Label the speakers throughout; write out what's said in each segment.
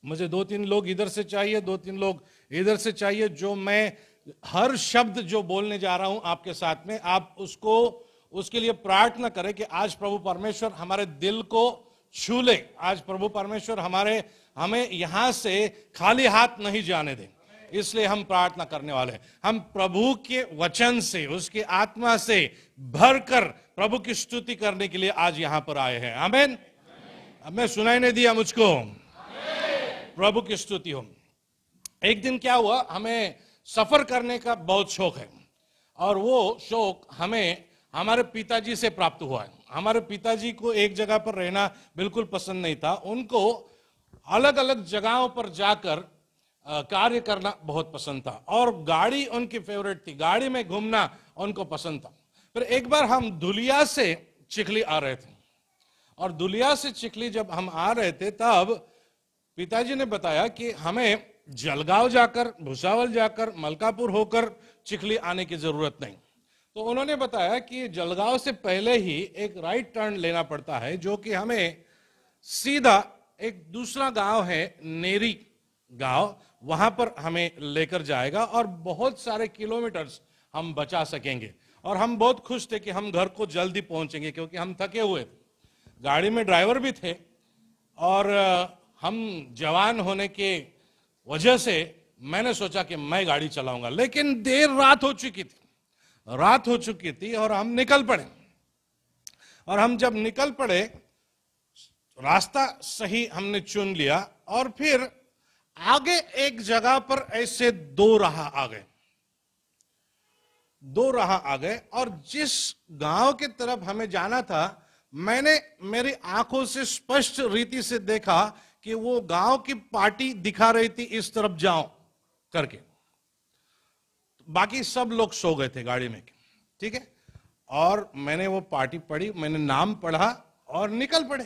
Speaker 1: मुझे 2-3 लोग इधर से चाहिए, 2-3 लोग इधर से चाहिए। जो मैं हर शब्द जो बोलने जा रहा हूं आपके साथ में, आप उसको उसके लिए प्रार्थना करें कि आज प्रभु परमेश्वर हमारे दिल को छू ले। आज प्रभु परमेश्वर हमें यहां से खाली हाथ नहीं जाने दें। इसलिए हम प्रार्थना करने वाले हैं। हम प्रभु के वचन से, उसकी आत्मा से भरकर प्रभु की स्तुति करने के लिए आज यहां पर आए हैं। आमीन। अब मैं सुनाई नहीं दिया मुझको? प्रभु की स्तुति हो। एक दिन क्या हुआ, हमें सफर करने का बहुत शौक है और वो शौक हमें हमारे पिताजी से प्राप्त हुआ है। हमारे पिताजी को एक जगह पर रहना बिल्कुल पसंद नहीं था। उनको अलग अलग जगहों पर जाकर कार्य करना बहुत पसंद था और गाड़ी उनकी फेवरेट थी। गाड़ी में घूमना उनको पसंद था। फिर एक बार हम धुलिया से चिखली आ रहे थे और धुलिया से चिखली जब हम आ रहे थे तब पिताजी ने बताया कि हमें जलगांव जाकर, भुसावल जाकर, मलकापुर होकर चिखली आने की जरूरत नहीं। तो उन्होंने बताया कि जलगांव से पहले ही एक राइट टर्न लेना पड़ता है जो कि हमें सीधा एक दूसरा गांव है, नेरी गांव, वहां पर हमें लेकर जाएगा और बहुत सारे किलोमीटर्स हम बचा सकेंगे। और हम बहुत खुश थे कि हम घर को जल्दी पहुंचेंगे क्योंकि हम थके हुए थे। गाड़ी में ड्राइवर भी थे और हम जवान होने के वजह से मैंने सोचा कि मैं गाड़ी चलाऊंगा, लेकिन देर रात हो चुकी थी और हम निकल पड़े। और हम जब निकल पड़े, रास्ता सही हमने चुन लिया और फिर आगे एक जगह पर ऐसे दो राह आ गए और जिस गांव की तरफ हमें जाना था, मैंने मेरी आंखों से स्पष्ट रीति से देखा कि वो गांव की पार्टी दिखा रही थी, इस तरफ जाओ करके। बाकी सब लोग सो गए थे गाड़ी में, ठीक है। और मैंने वो पार्टी पढ़ी, मैंने नाम पढ़ा और निकल पड़े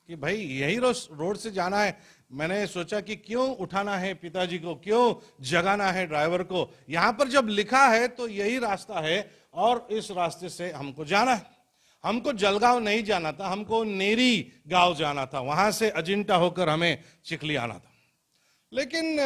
Speaker 1: कि भाई यही रोड से जाना है। मैंने सोचा कि क्यों उठाना है पिताजी को, क्यों जगाना है ड्राइवर को। यहां पर जब लिखा है तो यही रास्ता है और इस रास्ते से हमको जाना है। हमको जलगांव नहीं जाना था, हमको नेरी गांव जाना था। वहां से अजिंठा होकर हमें चिखली आना था। लेकिन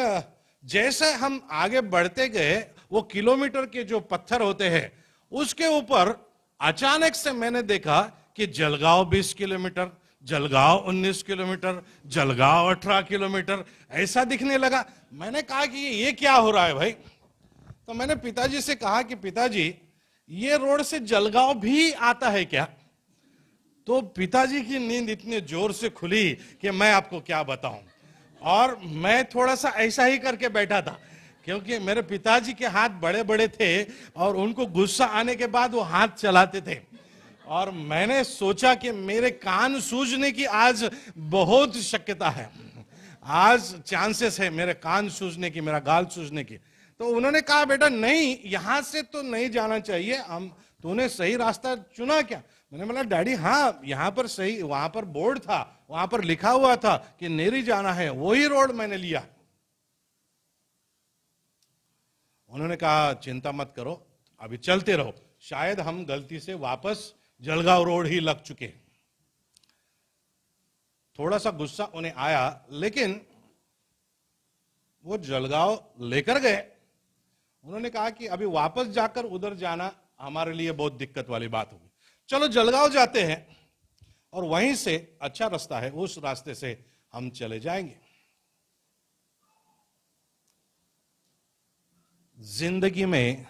Speaker 1: जैसे हम आगे बढ़ते गए, वो किलोमीटर के जो पत्थर होते हैं उसके ऊपर अचानक से मैंने देखा कि Jalgaon 20 kilometre, Jalgaon 19 kilometre, Jalgaon 18 kilometre ऐसा दिखने लगा। मैंने कहा कि ये क्या हो रहा है भाई? तो मैंने पिताजी से कहा कि पिताजी, ये रोड से जलगांव भी आता है क्या? तो पिताजी की नींद इतने जोर से खुली कि मैं आपको क्या बताऊं। और मैं थोड़ा सा ऐसा ही करके बैठा था क्योंकि मेरे पिताजी के हाथ बड़े बड़े थे और उनको गुस्सा आने के बाद वो हाथ चलाते थे। और मैंने सोचा कि मेरे कान सूजने की आज बहुत शक्यता है, आज चांसेस है मेरे कान सूजने की, मेरा गाल सूजने की। तो उन्होंने कहा बेटा नहीं, यहां से तो नहीं जाना चाहिए, तूने सही रास्ता चुना क्या? मैंने बोला डैडी हाँ, यहाँ पर सही, वहां पर बोर्ड था, वहां पर लिखा हुआ था कि नेरी जाना है, वही रोड मैंने लिया। उन्होंने कहा चिंता मत करो, अभी चलते रहो, शायद हम गलती से वापस जलगांव रोड ही लग चुके। थोड़ा सा गुस्सा उन्हें आया, लेकिन वो जलगांव लेकर गए। उन्होंने कहा कि अभी वापस जाकर उधर जाना हमारे लिए बहुत दिक्कत वाली बात होगी, चलो जलगांव जाते हैं और वहीं से अच्छा रास्ता है, उस रास्ते से हम चले जाएंगे। जिंदगी में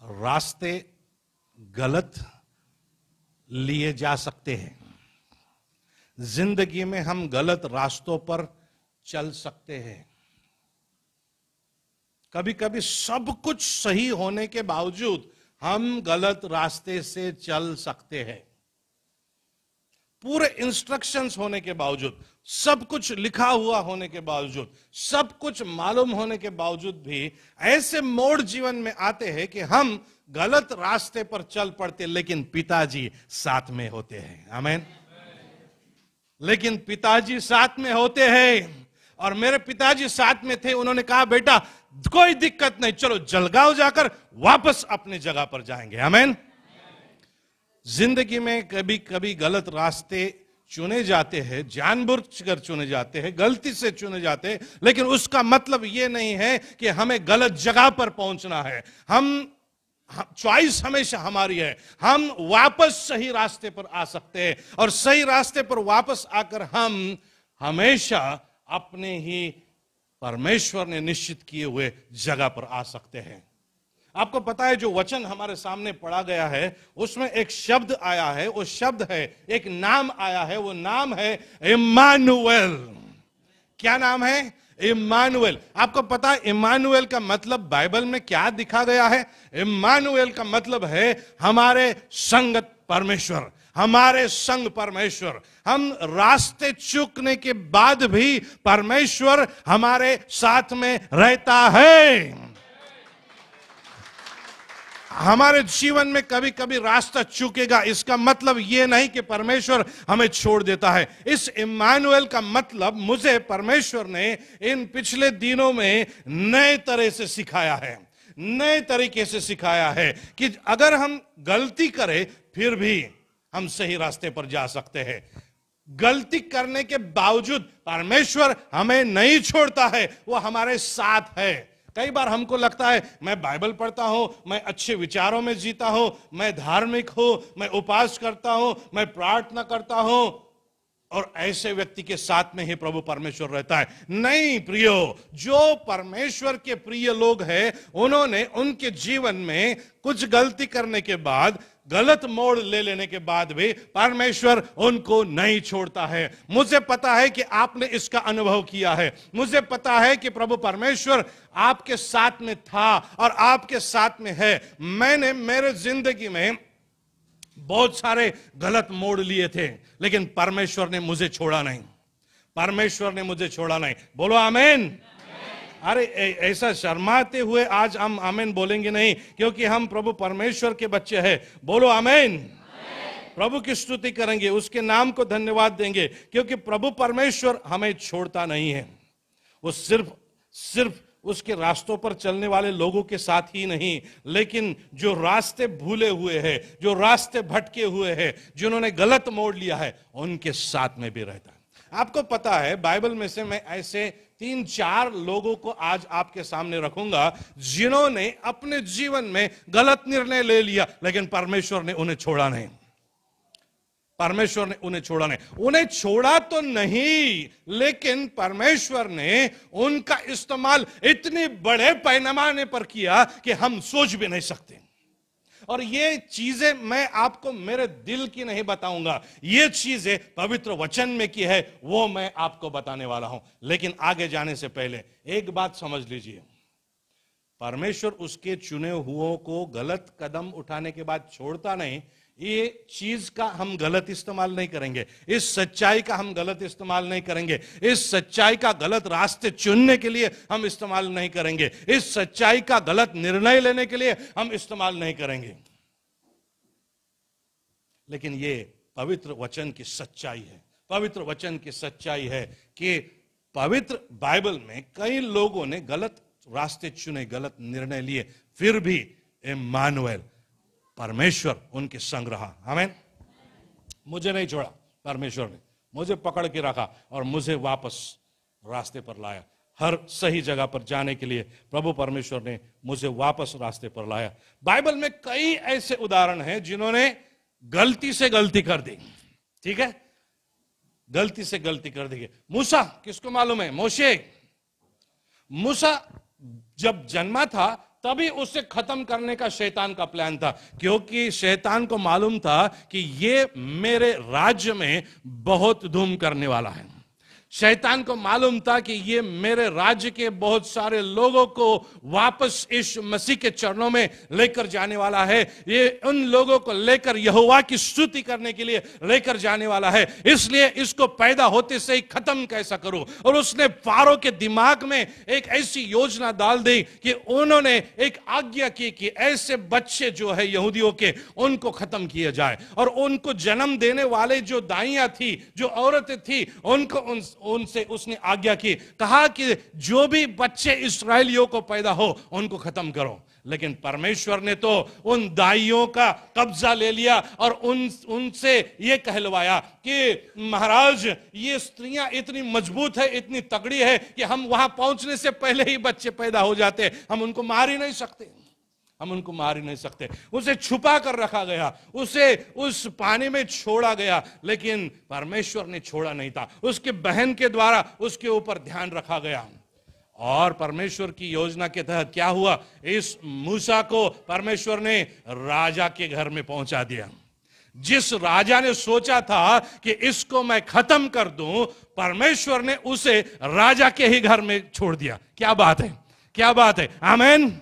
Speaker 1: रास्ते गलत लिए जा सकते हैं, जिंदगी में हम गलत रास्तों पर चल सकते हैं। कभी कभी सब कुछ सही होने के बावजूद हम गलत रास्ते से चल सकते हैं। पूरे इंस्ट्रक्शंस होने के बावजूद, सब कुछ लिखा हुआ होने के बावजूद, सब कुछ मालूम होने के बावजूद भी ऐसे मोड़ जीवन में आते हैं कि हम गलत रास्ते पर चल पड़ते, लेकिन पिताजी साथ में होते हैं। आमीन। लेकिन पिताजी साथ में होते हैं और मेरे पिताजी साथ में थे। उन्होंने कहा बेटा कोई दिक्कत नहीं, चलो जलगांव जाकर वापस अपनी जगह पर जाएंगे। आमीन। जिंदगी में कभी कभी गलत रास्ते चुने जाते हैं, जानबूझकर चुने जाते हैं, गलती से चुने जाते हैं, लेकिन उसका मतलब यह नहीं है कि हमें गलत जगह पर पहुंचना है। चॉइस हमेशा हमारी है। हम वापस सही रास्ते पर आ सकते हैं और सही रास्ते पर वापस आकर हम हमेशा अपने ही परमेश्वर ने निश्चित किए हुए जगह पर आ सकते हैं। आपको पता है जो वचन हमारे सामने पढ़ा गया है उसमें एक शब्द आया है, वो शब्द है, एक नाम आया है, वो नाम है इम्मानुएल। क्या नाम है? इम्मानुएल। आपको पता है इम्मानुएल का मतलब बाइबल में क्या दिखा गया है? इम्मानुएल का मतलब है हमारे संगत परमेश्वर, हमारे संग परमेश्वर। हम रास्ते चूकने के बाद भी परमेश्वर हमारे साथ में रहता है। हमारे जीवन में कभी कभी रास्ता चूकेगा, इसका मतलब यह नहीं कि परमेश्वर हमें छोड़ देता है। इस इम्मानुएल का मतलब मुझे परमेश्वर ने इन पिछले दिनों में नए तरह से सिखाया है, नए तरीके से सिखाया है कि अगर हम गलती करें फिर भी हम सही रास्ते पर जा सकते हैं। गलती करने के बावजूद परमेश्वर हमें नहीं छोड़ता है, वो हमारे साथ है। कई बार हमको लगता है मैं बाइबल पढ़ता हूं, मैं अच्छे विचारों में जीता हूं, मैं धार्मिक हूं, मैं उपवास करता हूं, मैं प्रार्थना करता हूं और ऐसे व्यक्ति के साथ में ही प्रभु परमेश्वर रहता है। नहीं प्रियो, जो परमेश्वर के प्रिय लोग हैं उन्होंने उनके जीवन में कुछ गलती करने के बाद, गलत मोड़ ले लेने के बाद भी परमेश्वर उनको नहीं छोड़ता है। मुझे पता है कि आपने इसका अनुभव किया है। मुझे पता है कि प्रभु परमेश्वर आपके साथ में था और आपके साथ में है। मैंने मेरे जिंदगी में बहुत सारे गलत मोड़ लिए थे, लेकिन परमेश्वर ने मुझे छोड़ा नहीं। परमेश्वर ने मुझे छोड़ा नहीं। बोलो आमीन। अरे ऐसा शर्माते हुए आज हम आमीन बोलेंगे नहीं, क्योंकि हम प्रभु परमेश्वर के बच्चे हैं। बोलो आमीन। प्रभु की स्तुति करेंगे, उसके नाम को धन्यवाद देंगे, क्योंकि प्रभु परमेश्वर हमें छोड़ता नहीं है। वो सिर्फ उसके रास्तों पर चलने वाले लोगों के साथ ही नहीं, लेकिन जो रास्ते भूले हुए हैं, जो रास्ते भटके हुए हैं, जिन्होंने गलत मोड़ लिया है, उनके साथ में भी रहता है। आपको पता है बाइबल में से मैं ऐसे 3-4 लोगों को आज आपके सामने रखूंगा जिन्होंने अपने जीवन में गलत निर्णय ले लिया, लेकिन परमेश्वर ने उन्हें छोड़ा नहीं। परमेश्वर ने उन्हें छोड़ा नहीं। उन्हें छोड़ा तो नहीं, लेकिन परमेश्वर ने उनका इस्तेमाल इतने बड़े पैमाने पर किया कि हम सोच भी नहीं सकते। और ये चीजें मैं आपको मेरे दिल की नहीं बताऊंगा, ये चीजें पवित्र वचन में की है, वो मैं आपको बताने वाला हूं। लेकिन आगे जाने से पहले एक बात समझ लीजिए, परमेश्वर उसके चुने हुओं को गलत कदम उठाने के बाद छोड़ता नहीं। ये चीज का हम गलत इस्तेमाल नहीं करेंगे, इस सच्चाई का हम गलत इस्तेमाल नहीं करेंगे, इस सच्चाई का गलत रास्ते चुनने के लिए हम इस्तेमाल नहीं करेंगे, इस सच्चाई का गलत निर्णय लेने के लिए हम इस्तेमाल नहीं करेंगे। लेकिन ये पवित्र वचन की सच्चाई है। पवित्र वचन की सच्चाई है कि पवित्र बाइबल में कई लोगों ने गलत रास्ते चुने, गलत निर्णय लिए, फिर भी इम्मानुएल परमेश्वर उनके संग रहा। आमीन। मुझे नहीं छोड़ा, परमेश्वर ने मुझे पकड़ के रखा और मुझे वापस रास्ते पर लाया। हर सही जगह पर जाने के लिए प्रभु परमेश्वर ने मुझे वापस रास्ते पर लाया। बाइबल में कई ऐसे उदाहरण हैं जिन्होंने गलती से गलती कर दी। ठीक है, गलती से गलती कर दी। मूसा, किसको मालूम है? मूसा जब जन्मा था तभी उसे खत्म करने का शैतान का प्लान था, क्योंकि शैतान को मालूम था कि ये मेरे राज्य में बहुत धूम करने वाला है। शैतान को मालूम था कि ये मेरे राज्य के बहुत सारे लोगों को वापस इस मसीह के चरणों में लेकर जाने वाला है। ये उन लोगों को लेकर यहोवा की स्तुति करने के लिए लेकर जाने वाला है, इसलिए इसको पैदा होते से ही खत्म कैसा करूं। और उसने फारो के दिमाग में एक ऐसी योजना डाल दी कि उन्होंने एक आज्ञा की कि ऐसे बच्चे जो है यहूदियों के, उनको खत्म किया जाए। और उनको जन्म देने वाले जो दाइयां थी, जो औरतें थी, उनसे उसने आज्ञा की, कहा कि जो भी बच्चे इस्राएलियों को पैदा हो उनको खत्म करो। लेकिन परमेश्वर ने तो उन दाइयों का कब्जा ले लिया और उनसे ये कहलवाया कि महाराज, ये स्त्रियां इतनी मजबूत है, इतनी तगड़ी है कि हम वहां पहुंचने से पहले ही बच्चे पैदा हो जाते, हम उनको मार ही नहीं सकते, हम उनको मार ही नहीं सकते। उसे छुपा कर रखा गया, उसे उस पानी में छोड़ा गया, लेकिन परमेश्वर ने छोड़ा नहीं था। उसके बहन के द्वारा उसके ऊपर ध्यान रखा गया। और परमेश्वर की योजना के तहत क्या हुआ, इस मूसा को परमेश्वर ने राजा के घर में पहुंचा दिया। जिस राजा ने सोचा था कि इसको मैं खत्म कर दूं, परमेश्वर ने उसे राजा के ही घर में छोड़ दिया। क्या बात है, क्या बात है, आमीन।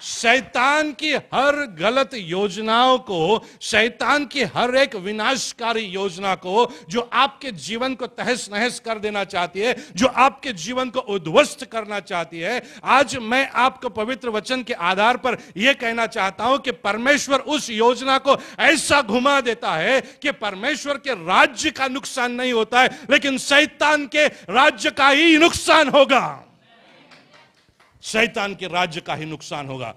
Speaker 1: शैतान की हर गलत योजनाओं को, शैतान की हर एक विनाशकारी योजना को, जो आपके जीवन को तहस नहस कर देना चाहती है, जो आपके जीवन को उद्ध्वस्त करना चाहती है, आज मैं आपको पवित्र वचन के आधार पर यह कहना चाहता हूं कि परमेश्वर उस योजना को ऐसा घुमा देता है कि परमेश्वर के राज्य का नुकसान नहीं होता है, लेकिन शैतान के राज्य का ही नुकसान होगा। शैतान के राज्य का ही नुकसान होगा।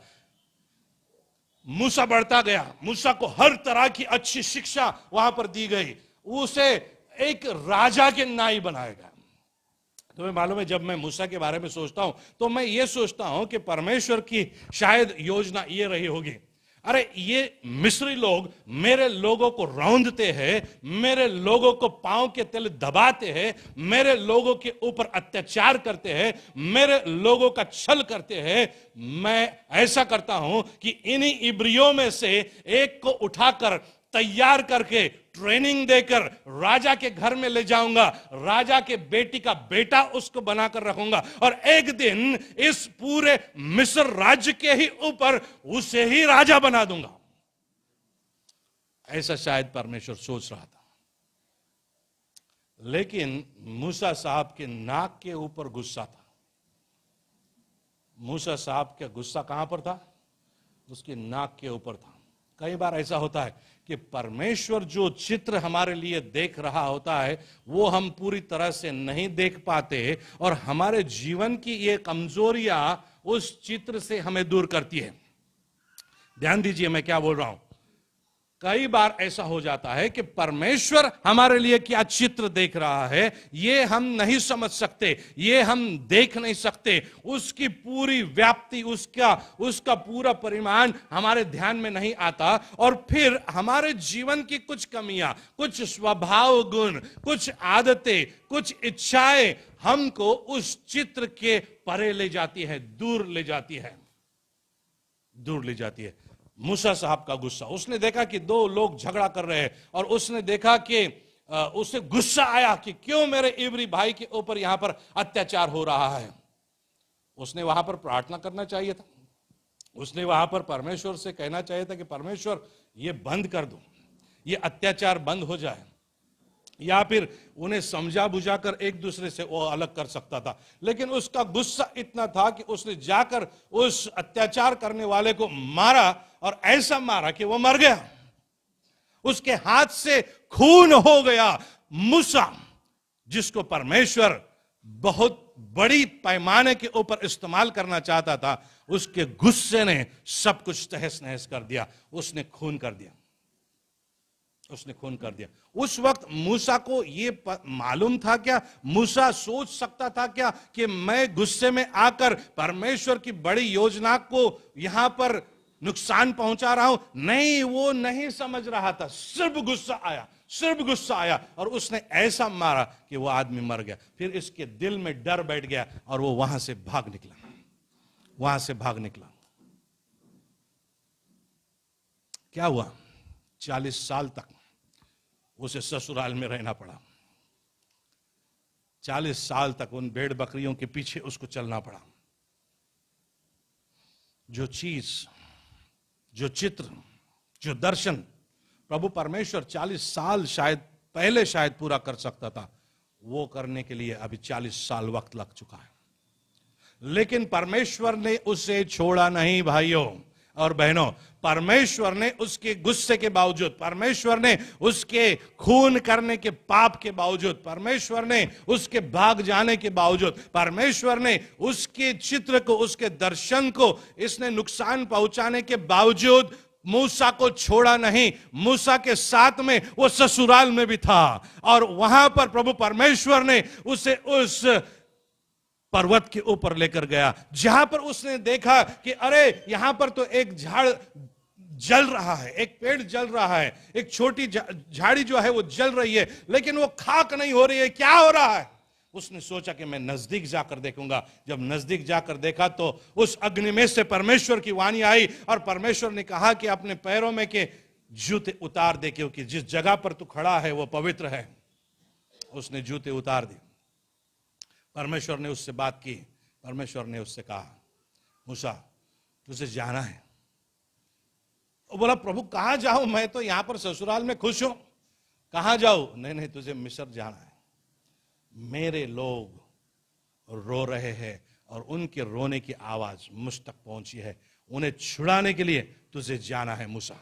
Speaker 1: मूसा बढ़ता गया, मूसा को हर तरह की अच्छी शिक्षा वहां पर दी गई, उसे एक राजा के नाई बनाया गया। तुम्हें मालूम है, जब मैं मूसा के बारे में सोचता हूं तो मैं ये सोचता हूं कि परमेश्वर की शायद योजना ये रही होगी, अरे ये मिस्री लोग मेरे लोगों को रौंदते हैं, मेरे लोगों को पांव के तले दबाते हैं, मेरे लोगों के ऊपर अत्याचार करते हैं, मेरे लोगों का छल करते हैं। मैं ऐसा करता हूं कि इन्हीं इब्रियों में से एक को उठाकर तैयार करके ट्रेनिंग देकर राजा के घर में ले जाऊंगा, राजा के बेटी का बेटा उसको बनाकर रखूंगा, और एक दिन इस पूरे मिस्र राज्य के ही ऊपर उसे ही राजा बना दूंगा। ऐसा शायद परमेश्वर सोच रहा था, लेकिन मूसा साहब के नाक के ऊपर गुस्सा था। मूसा साहब का गुस्सा कहां पर था? उसके नाक के ऊपर था। कई बार ऐसा होता है कि परमेश्वर जो चित्र हमारे लिए देख रहा होता है वो हम पूरी तरह से नहीं देख पाते, और हमारे जीवन की ये कमजोरियां उस चित्र से हमें दूर करती है। ध्यान दीजिए मैं क्या बोल रहा हूं। कई बार ऐसा हो जाता है कि परमेश्वर हमारे लिए क्या चित्र देख रहा है ये हम नहीं समझ सकते, ये हम देख नहीं सकते, उसकी पूरी व्याप्ति, उसका पूरा परिमाण हमारे ध्यान में नहीं आता, और फिर हमारे जीवन की कुछ कमियां, कुछ स्वभाव गुण, कुछ आदतें, कुछ इच्छाएं हमको उस चित्र के परे ले जाती है, दूर ले जाती है, दूर ले जाती है। मूसा साहब का गुस्सा, उसने देखा कि दो लोग झगड़ा कर रहे हैं, और उसने देखा कि उसे गुस्सा आया कि क्यों मेरे इब्री भाई के ऊपर यहां पर अत्याचार हो रहा है। उसने वहां पर प्रार्थना करना चाहिए था, उसने वहां पर परमेश्वर से कहना चाहिए था कि परमेश्वर ये बंद कर दो, ये अत्याचार बंद हो जाए, या फिर उन्हें समझा बुझाकर एक दूसरे से वो अलग कर सकता था। लेकिन उसका गुस्सा इतना था कि उसने जाकर उस अत्याचार करने वाले को मारा, और ऐसा मारा कि वो मर गया, उसके हाथ से खून हो गया। मूसा, जिसको परमेश्वर बहुत बड़ी पैमाने के ऊपर इस्तेमाल करना चाहता था, उसके गुस्से ने सब कुछ तहस नहस कर दिया, उसने खून कर दिया, उसने खून कर दिया। उस वक्त मूसा को यह मालूम था क्या? मूसा सोच सकता था क्या कि मैं गुस्से में आकर परमेश्वर की बड़ी योजना को यहां पर नुकसान पहुंचा रहा हूं? नहीं, वो नहीं समझ रहा था। सिर्फ गुस्सा आया, सिर्फ गुस्सा आया, और उसने ऐसा मारा कि वो आदमी मर गया। फिर इसके दिल में डर बैठ गया और वो वहां से भाग निकला, वहां से भाग निकला। क्या हुआ? 40 साल तक उसे ससुराल में रहना पड़ा। 40 साल तक उन भेड़ बकरियों के पीछे उसको चलना पड़ा। जो चीज, जो चित्र, जो दर्शन प्रभु परमेश्वर 40 साल शायद पहले शायद पूरा कर सकता था, वो करने के लिए अभी 40 साल वक्त लग चुका है। लेकिन परमेश्वर ने उसे छोड़ा नहीं भाइयों। और बहनों, परमेश्वर ने उसके गुस्से के बावजूद, परमेश्वर ने उसके खून करने के पाप के बावजूद, परमेश्वर ने उसके भाग जाने के बावजूद, परमेश्वर ने उसके चित्र को, उसके दर्शन को इसने नुकसान पहुंचाने के बावजूद मूसा को छोड़ा नहीं। मूसा के साथ में वो ससुराल में भी था और वहां पर प्रभु परमेश्वर ने उसे उस पर्वत के ऊपर लेकर गया, जहां पर उसने देखा कि अरे यहां पर तो एक झाड़ जल रहा है, एक पेड़ जल रहा है, एक छोटी झाड़ी जो है वो जल रही है, लेकिन वो खाक नहीं हो रही है, क्या हो रहा है? उसने सोचा कि मैं नजदीक जाकर देखूंगा। जब नजदीक जाकर देखा तो उस अग्नि में से परमेश्वर की वाणी आई और परमेश्वर ने कहा कि अपने पैरों में के जूते उतार दे, क्योंकि जिस जगह पर तू खड़ा है वो पवित्र है। उसने जूते उतार दिए। परमेश्वर ने उससे बात की। परमेश्वर ने उससे कहा, मूसा तुझे जाना है। वो बोला, प्रभु कहां जाऊं? मैं तो यहां पर ससुराल में खुश हूं, कहां जाऊं? नहीं नहीं, तुझे मिस्र जाना है। मेरे लोग रो रहे हैं और उनके रोने की आवाज मुझ तक पहुंची है, उन्हें छुड़ाने के लिए तुझे जाना है मूसा।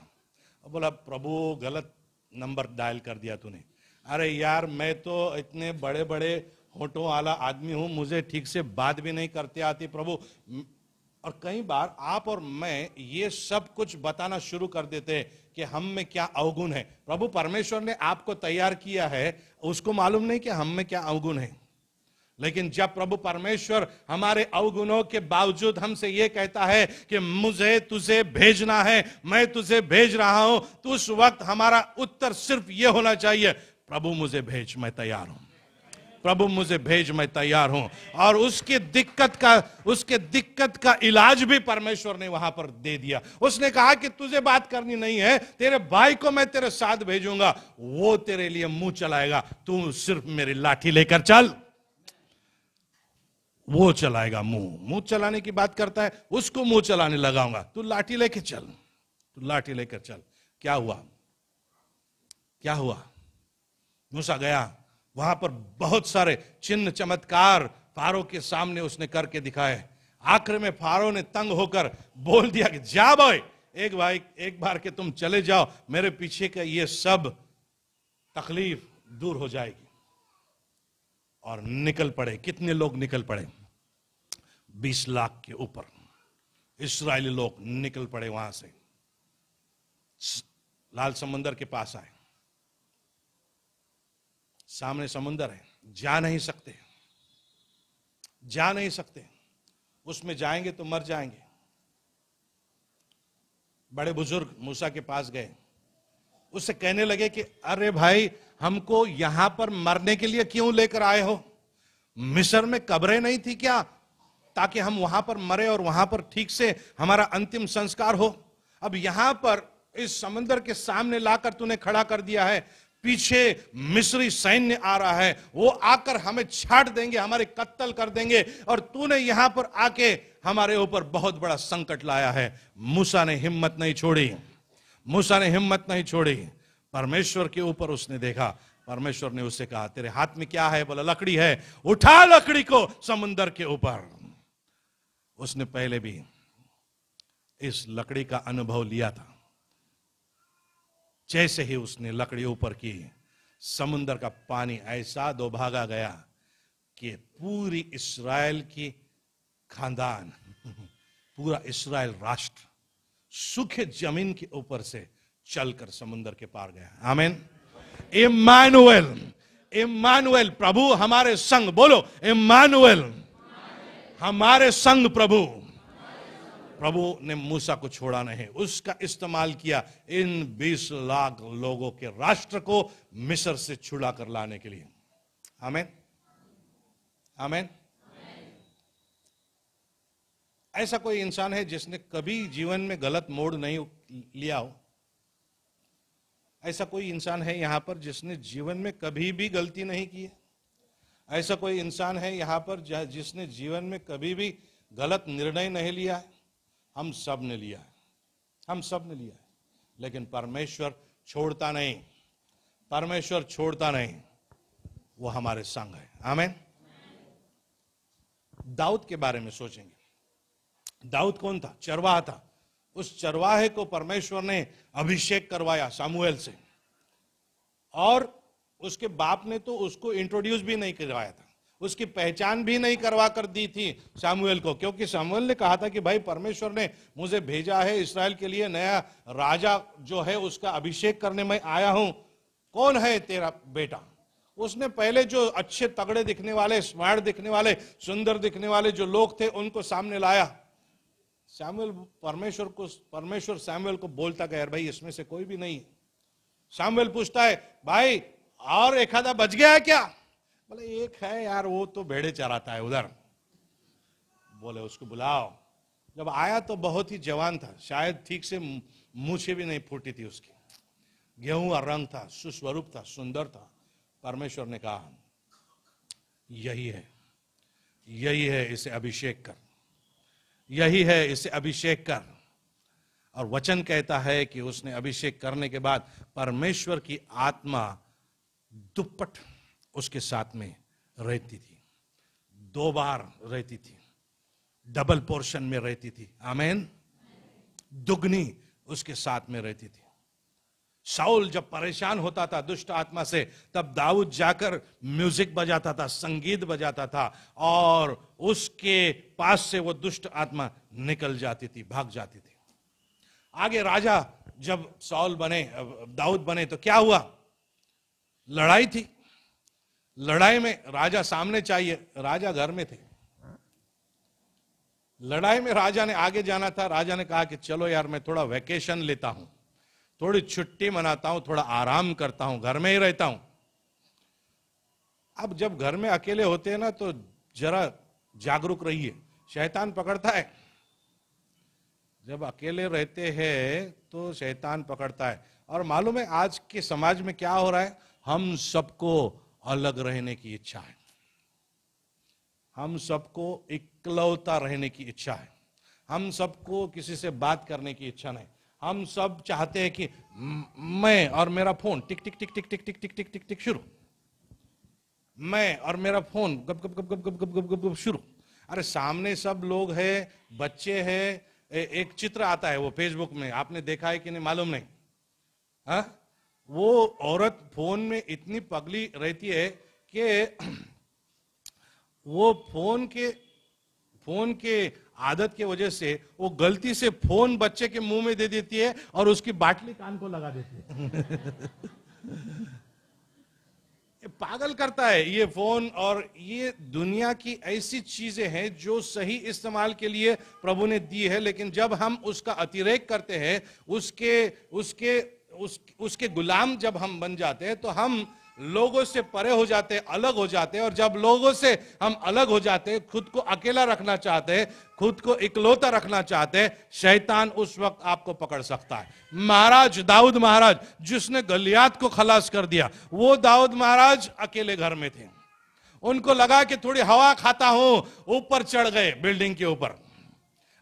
Speaker 1: बोला, प्रभु गलत नंबर डायल कर दिया तूने। अरे यार, मैं तो इतने बड़े बड़े होठों वाला आदमी हूं, मुझे ठीक से बात भी नहीं करते आती प्रभु। और कई बार आप और मैं ये सब कुछ बताना शुरू कर देते कि हम में क्या अवगुण है। प्रभु परमेश्वर ने आपको तैयार किया है, उसको मालूम नहीं कि हम में क्या अवगुण है। लेकिन जब प्रभु परमेश्वर हमारे अवगुणों के बावजूद हमसे यह कहता है कि मुझे तुझे भेजना है, मैं तुझे भेज रहा हूं, तो उस वक्त हमारा उत्तर सिर्फ यह होना चाहिए, प्रभु मुझे भेज, मैं तैयार हूं। प्रभु मुझे भेज, मैं तैयार हूं। और उसके दिक्कत का इलाज भी परमेश्वर ने वहां पर दे दिया। उसने कहा कि तुझे बात करनी नहीं है, तेरे भाई को मैं तेरे साथ भेजूंगा, वो तेरे लिए मुंह चलाएगा, तू सिर्फ मेरी लाठी लेकर चल। वो चलाएगा मुंह चलाने की बात करता है, उसको मुंह चलाने लगाऊंगा, तू लाठी लेके चल, तू लाठी लेकर चल। क्या हुआ? क्या हुआ? मूसा गया, वहां पर बहुत सारे चिन्ह चमत्कार फारो के सामने उसने करके दिखाए। आखिर में फारो ने तंग होकर बोल दिया कि जा भाई, एक बार के तुम चले जाओ, मेरे पीछे का ये सब तकलीफ दूर हो जाएगी। और निकल पड़े। कितने लोग निकल पड़े? 20 लाख के ऊपर इस्राएली लोग निकल पड़े। वहां से लाल समुंदर के पास आए। सामने समुंदर है, जा नहीं सकते, जा नहीं सकते। उसमें जाएंगे तो मर जाएंगे। बड़े बुजुर्ग मूसा के पास गए, उससे कहने लगे कि अरे भाई, हमको यहां पर मरने के लिए क्यों लेकर आए हो? मिस्र में कब्रें नहीं थी क्या, ताकि हम वहां पर मरे और वहां पर ठीक से हमारा अंतिम संस्कार हो? अब यहां पर इस समुद्र के सामने लाकर तूने खड़ा कर दिया है, पीछे मिस्री सैन्य आ रहा है, वो आकर हमें छाट देंगे, हमारे कत्ल कर देंगे, और तूने यहां पर आके हमारे ऊपर बहुत बड़ा संकट लाया है। मूसा ने हिम्मत नहीं छोड़ी, मूसा ने हिम्मत नहीं छोड़ी। परमेश्वर के ऊपर उसने देखा। परमेश्वर ने उससे कहा, तेरे हाथ में क्या है? बोला, लकड़ी है। उठा लकड़ी को समुंदर के ऊपर। उसने पहले भी इस लकड़ी का अनुभव लिया था। जैसे ही उसने लकड़ी ऊपर की, समुंदर का पानी ऐसा दोभागा गया कि पूरी इस्राएल की खानदान, पूरा इस्राएल राष्ट्र सूखे जमीन के ऊपर से चलकर समुंदर के पार गया। आमीन। इम्मानुएल, इम्मानुएल, प्रभु हमारे संग। बोलो, इम्मानुएल, हमारे संग प्रभु। प्रभु ने मूसा को छोड़ा नहीं, उसका इस्तेमाल किया इन 20 लाख लोगों के राष्ट्र को मिस्र से छुड़ा कर लाने के लिए। आमीन, आमीन। ऐसा कोई इंसान है जिसने कभी जीवन में गलत मोड़ नहीं लिया हो? ऐसा कोई इंसान है यहां पर जिसने जीवन में कभी भी गलती नहीं की है? ऐसा कोई इंसान है यहां पर जिसने जीवन में कभी भी गलत निर्णय नहीं लिया है? हम सब ने लिया है, हम सब ने लिया है, लेकिन परमेश्वर छोड़ता नहीं, परमेश्वर छोड़ता नहीं, वो हमारे संग है। आमीन। दाऊद के बारे में सोचेंगे। दाऊद कौन था? चरवाहा था। उस चरवाहे को परमेश्वर ने अभिषेक करवाया सामुएल से, और उसके बाप ने तो उसको इंट्रोड्यूस भी नहीं करवाया था, उसकी पहचान भी नहीं करवा कर दी थी सामुएल को, क्योंकि सामुएल ने कहा था कि भाई परमेश्वर ने मुझे भेजा है इस्राएल के लिए, नया राजा जो है उसका अभिषेक करने में आया हूं, कौन है तेरा बेटा। उसने पहले जो अच्छे तगड़े दिखने वाले, स्मार्ट दिखने वाले, सुंदर दिखने वाले जो लोग थे उनको सामने लाया। परमेश्वर सामुएल को बोलता गया, भाई इसमें से कोई भी नहीं है। सामुएल पूछता है, भाई और एक आधा बच गया है क्या? बोले एक है यार, वो तो भेड़े चराता है उधर। बोले उसको बुलाओ। जब आया तो बहुत ही जवान था, शायद ठीक से मूछें भी नहीं फूटी थी उसकी, गेहूं रंग था, सुस्वरूप था, सुंदर था। परमेश्वर ने कहा यही है, इसे अभिषेक कर, यही है, इसे अभिषेक कर। और वचन कहता है कि उसने अभिषेक करने के बाद परमेश्वर की आत्मा दुप्पट उसके साथ में रहती थी, 2 बार रहती थी, डबल पोर्शन में रहती थी। आमीन। दुगनी उसके साथ में रहती थी। शाऊल जब परेशान होता था दुष्ट आत्मा से, तब दाऊद जाकर म्यूजिक बजाता था, संगीत बजाता था, और उसके पास से वो दुष्ट आत्मा निकल जाती थी, भाग जाती थी। आगे राजा जब दाऊद बने तो क्या हुआ? लड़ाई थी। लड़ाई में राजा सामने चाहिए, राजा घर में थे। लड़ाई में राजा ने आगे जाना था। राजा ने कहा कि चलो यार, मैं थोड़ा वेकेशन लेता हूं, थोड़ी छुट्टी मनाता हूं, थोड़ा आराम करता हूं, घर में ही रहता हूं। अब जब घर में अकेले होते हैं ना, तो जरा जागरूक रहिए, शैतान पकड़ता है। जब अकेले रहते हैं तो शैतान पकड़ता है। और मालूम है आज के समाज में क्या हो रहा है? हम सबको अलग रहने की इच्छा है, हम सबको इकलौता रहने की इच्छा है, हम सबको किसी से बात करने की इच्छा नहीं। हम सब चाहते हैं कि मैं और मेरा फोन टिक टिक टिक टिक टिक टिक टिक टिक टिक टिक शुरू, मैं और मेरा फोन गप गप गप गप गप गप गप गप शुरू। अरे सामने सब लोग हैं, बच्चे हैं। एक चित्र आता है वो फेसबुक में, आपने देखा है कि नहीं मालूम नहीं। हाँ, वो औरत फोन में इतनी पगली रहती है कि वो फोन के आदत की वजह से वो गलती से फोन बच्चे के मुंह में दे देती है और उसकी बाटली कान को लगा देती है। पागल करता है ये फोन। और ये दुनिया की ऐसी चीजें हैं जो सही इस्तेमाल के लिए प्रभु ने दी है, लेकिन जब हम उसका अतिरेक करते हैं, उसके गुलाम जब हम बन जाते हैं, तो हम लोगों से परे हो जाते हैं, अलग हो जाते हैं। और जब लोगों से हम अलग हो जाते हैं, खुद को अकेला रखना चाहते हैं, खुद को इकलौता रखना चाहते हैं, शैतान उस वक्त आपको पकड़ सकता है। दाऊद महाराज जिसने गलियात को खलास कर दिया, वो दाऊद महाराज अकेले घर में थे। उनको लगा कि थोड़ी हवा खाता हूं, ऊपर चढ़ गए बिल्डिंग के ऊपर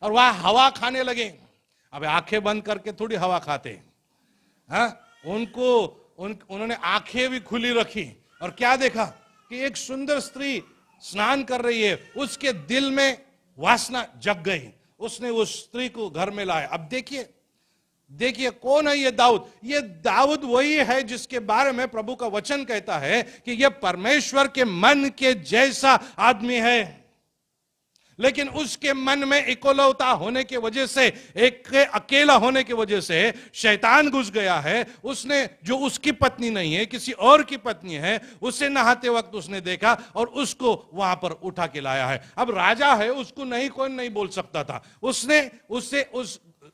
Speaker 1: और वहां हवा खाने लगे। अब आंखें बंद करके थोड़ी हवा खाते। उन्होंने आंखें भी खुली रखी और क्या देखा कि एक सुंदर स्त्री स्नान कर रही है। उसके दिल में वासना जग गई, उसने उस स्त्री को घर में लाया। अब देखिए कौन है ये दाऊद? ये दाऊद वही है जिसके बारे में प्रभु का वचन कहता है कि यह परमेश्वर के मन के जैसा आदमी है। लेकिन उसके मन में इकलौता होने की वजह से, एक अकेला होने की वजह से शैतान घुस गया है। उसने, जो उसकी पत्नी नहीं है, किसी और की पत्नी है, उसे नहाते वक्त उसने देखा और उसको वहां पर उठा के लाया है। अब राजा है, उसको कोई नहीं बोल सकता था। उसने उसे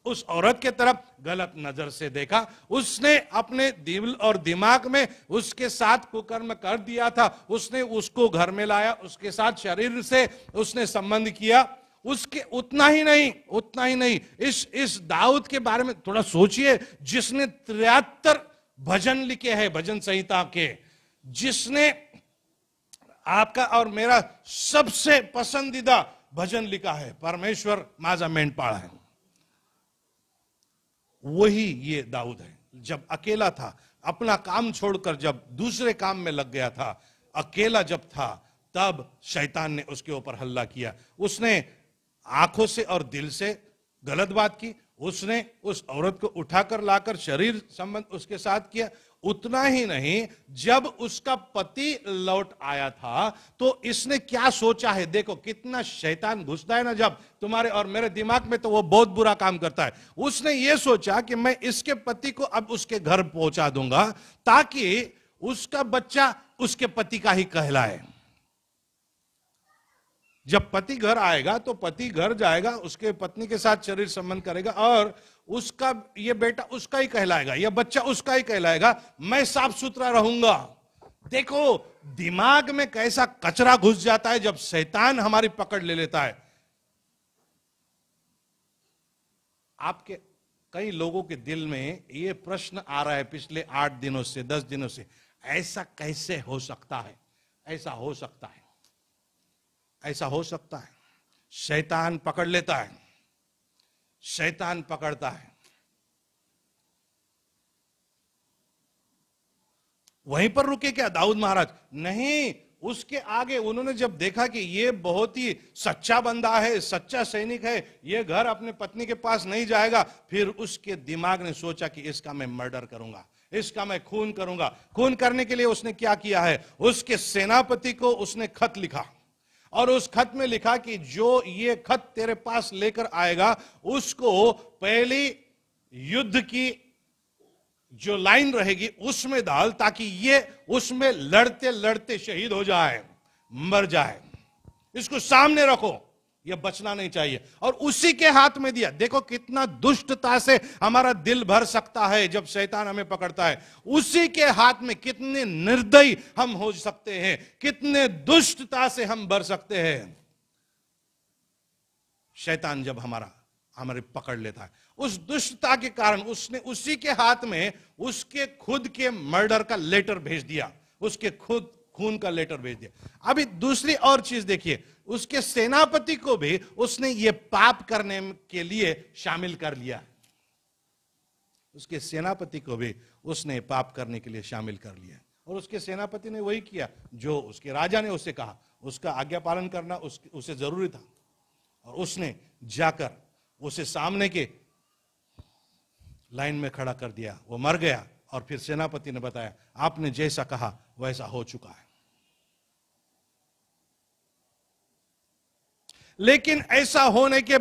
Speaker 1: उस औरत के तरफ गलत नजर से देखा। उसने अपने दिल और दिमाग में उसके साथ कुकर्म कर दिया था। उसने उसको घर में लाया, उसके साथ शरीर से उसने संबंध किया। उसके उतना ही नहीं, इस दाऊद के बारे में थोड़ा सोचिए, जिसने 73 भजन लिखे हैं, भजन संहिता के, जिसने आपका और मेरा सबसे पसंदीदा भजन लिखा है, परमेश्वर माझा मेंढपाळ है, वही ये दाऊद है। जब अकेला था, अपना काम छोड़कर जब दूसरे काम में लग गया था, अकेला जब था, तब शैतान ने उसके ऊपर हल्ला किया। उसने आंखों से और दिल से गलत बात की, उसने उस औरत को उठाकर लाकर शरीर संबंध उसके साथ किया। उतना ही नहीं, जब उसका पति लौट आया था तो इसने क्या सोचा है, देखो कितना शैतान घुसता है ना जब तुम्हारे और मेरे दिमाग में, तो वो बहुत बुरा काम करता है। उसने ये सोचा कि मैं इसके पति को अब उसके घर पहुंचा दूंगा ताकि उसका बच्चा उसके पति का ही कहलाए। जब पति घर आएगा तो पति घर जाएगा, उसके पत्नी के साथ शरीर संबंध करेगा और उसका ये बेटा उसका ही कहलाएगा, यह बच्चा उसका ही कहलाएगा, मैं साफ सुथरा रहूंगा। देखो दिमाग में कैसा कचरा घुस जाता है जब शैतान हमारी पकड़ ले लेता है। आपके कई लोगों के दिल में ये प्रश्न आ रहा है पिछले 8 दिनों से 10 दिनों से, ऐसा कैसे हो सकता है, ऐसा हो सकता है, ऐसा हो सकता है। शैतान पकड़ लेता है, शैतान पकड़ता है। वहीं पर रुके क्या दाऊद महाराज? नहीं, उसके आगे उन्होंने जब देखा कि ये बहुत ही सच्चा बंदा है, सच्चा सैनिक है, ये घर अपने पत्नी के पास नहीं जाएगा, फिर उसके दिमाग ने सोचा कि इसका मैं मर्डर करूंगा, इसका मैं खून करूंगा। खून करने के लिए उसने क्या किया है, उसके सेनापति को उसने खत लिखा और उस खत में लिखा कि जो ये खत तेरे पास लेकर आएगा उसको पहली युद्ध की जो लाइन रहेगी उसमें डाल, ताकि ये उसमें लड़ते लड़ते शहीद हो जाए, मर जाए। इसको सामने रखो, ये बचना नहीं चाहिए। और उसी के हाथ में दिया। देखो कितना दुष्टता से हमारा दिल भर सकता है जब शैतान हमें पकड़ता है। उसी के हाथ में कितने निर्दयी हम हो सकते हैं, कितने दुष्टता से हम भर सकते हैं। शैतान जब हमारे पकड़ लेता है, उस दुष्टता के कारण उसने उसी के हाथ में उसके खुद के मर्डर का लेटर भेज दिया, उसके खुद खून का लेटर भेज दिया। अभी दूसरी और चीज देखिए, उसके सेनापति को भी उसने ये पाप करने के लिए शामिल कर लिया। उसके सेनापति को भी उसने पाप करने के लिए शामिल कर लिया और उसके सेनापति ने वही किया जो उसके राजा ने उससे कहा। उसका आज्ञा पालन करना उसे जरूरी था और उसने जाकर उसे सामने के लाइन में खड़ा कर दिया। वो मर गया और फिर सेनापति ने बताया आपने जैसा कहा वैसा हो चुका है। लेकिन ऐसा होने के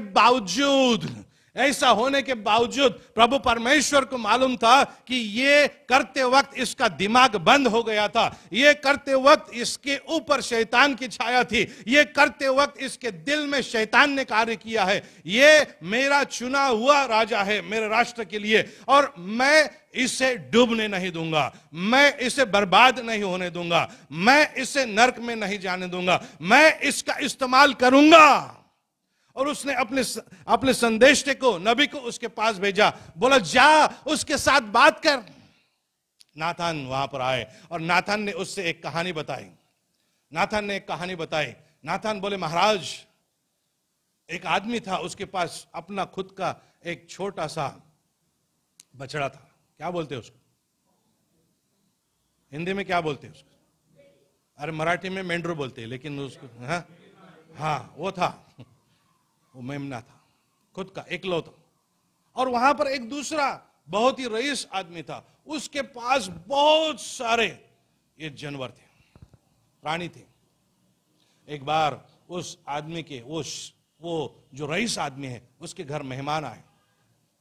Speaker 1: बावजूद प्रभु परमेश्वर को मालूम था कि ये करते वक्त इसका दिमाग बंद हो गया था, ये करते वक्त इसके ऊपर शैतान की छाया थी, ये करते वक्त इसके दिल में शैतान ने कार्य किया है। ये मेरा चुना हुआ राजा है मेरे राष्ट्र के लिए और मैं इसे डूबने नहीं दूंगा, मैं इसे बर्बाद नहीं होने दूंगा, मैं इसे नरक में नहीं जाने दूंगा, मैं इसका इस्तेमाल करूंगा। और उसने अपने संदेशटे को, नबी को उसके पास भेजा, बोला जा उसके साथ बात कर। नाथान वहां पर आए और नाथान ने उससे एक कहानी बताई। नाथान बोले महाराज, एक आदमी था, उसके पास अपना खुद का एक छोटा सा बछड़ा था। क्या बोलते हैं उसको? हिंदी में क्या बोलते हैं उसको? अरे मराठी में मेंढरू बोलते हैं, लेकिन उसको हाँ वो था, वो मेमना था, खुद का इकलौता। और वहां पर एक दूसरा बहुत ही रईस आदमी था, उसके पास बहुत सारे ये जानवर थे, प्राणी थे। एक बार उस आदमी के वो जो रईस आदमी है उसके घर मेहमान आए।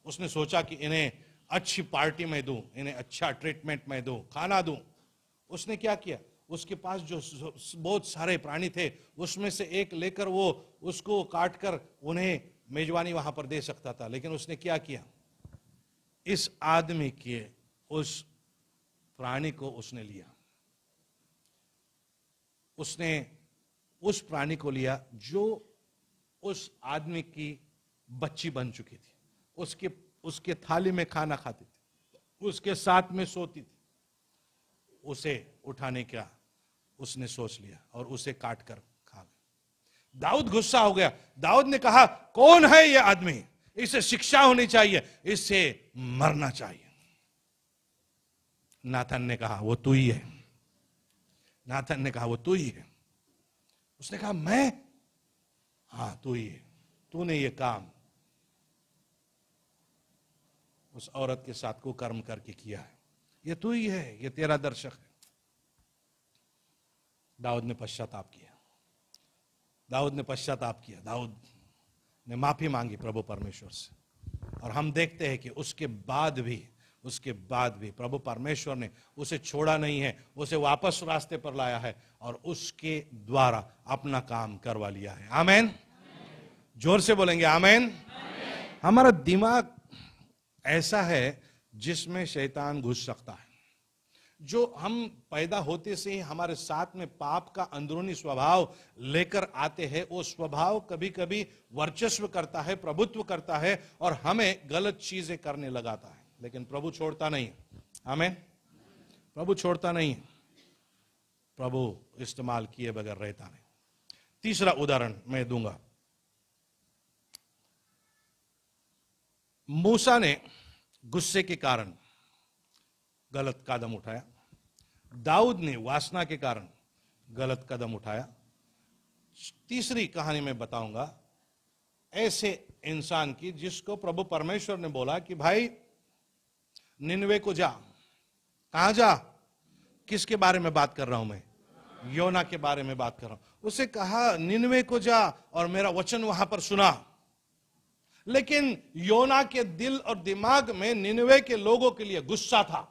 Speaker 1: उसने सोचा कि इन्हें अच्छी पार्टी में दूं, इन्हें अच्छा ट्रीटमेंट में दूं, खाना दूं। उसने क्या किया, उसके पास जो बहुत सारे प्राणी थे उसमें से एक लेकर वो उसको काटकर उन्हें मेजबानी वहां पर दे सकता था। लेकिन उसने क्या किया, इस आदमी के उस प्राणी को उसने लिया। उसने उस प्राणी को लिया जो उस आदमी की बच्ची बन चुकी थी, उसके थाली में खाना खाती थी, उसके साथ में सोती थी। उसे उठाने का उसने सोच लिया और उसे काट कर खा गया। दाऊद गुस्सा हो गया। दाऊद ने कहा कौन है यह आदमी, इसे शिक्षा होनी चाहिए, इसे मरना चाहिए। नाथन ने कहा वो तू ही है। नाथन ने कहा वो तू ही है। उसने कहा मैं? हाँ तू ही है, तूने ये काम उस औरत के साथ कुकर्म करके किया है। ये तू ही है, ये तेरा दर्शक है। दाऊद ने पश्चाताप किया, दाऊद ने पश्चाताप किया, दाऊद ने माफी मांगी प्रभु परमेश्वर से। और हम देखते हैं कि उसके बाद भी प्रभु परमेश्वर ने उसे छोड़ा नहीं है, उसे वापस रास्ते पर लाया है और उसके द्वारा अपना काम करवा लिया है। आमेन। जोर से बोलेंगे आमेन। हमारा दिमाग ऐसा है जिसमें शैतान घुस सकता है। जो हम पैदा होते से ही हमारे साथ में पाप का अंदरूनी स्वभाव लेकर आते हैं, वो स्वभाव कभी कभी वर्चस्व करता है, प्रभुत्व करता है और हमें गलत चीजें करने लगाता है। लेकिन प्रभु छोड़ता नहीं। आमीन। प्रभु छोड़ता नहीं, प्रभु इस्तेमाल किए बगैर रहता नहीं। तीसरा उदाहरण मैं दूंगा। मूसा ने गुस्से के कारण गलत कदम उठाया, दाऊद ने वासना के कारण गलत कदम उठाया। तीसरी कहानी में बताऊंगा ऐसे इंसान की जिसको प्रभु परमेश्वर ने बोला कि भाई निनवे को जा। कहां जा? किसके बारे में बात कर रहा हूं मैं? योना के बारे में बात कर रहा हूं। उसे कहा निनवे को जा और मेरा वचन वहां पर सुना। लेकिन योना के दिल और दिमाग में निनवे के लोगों के लिए गुस्सा था।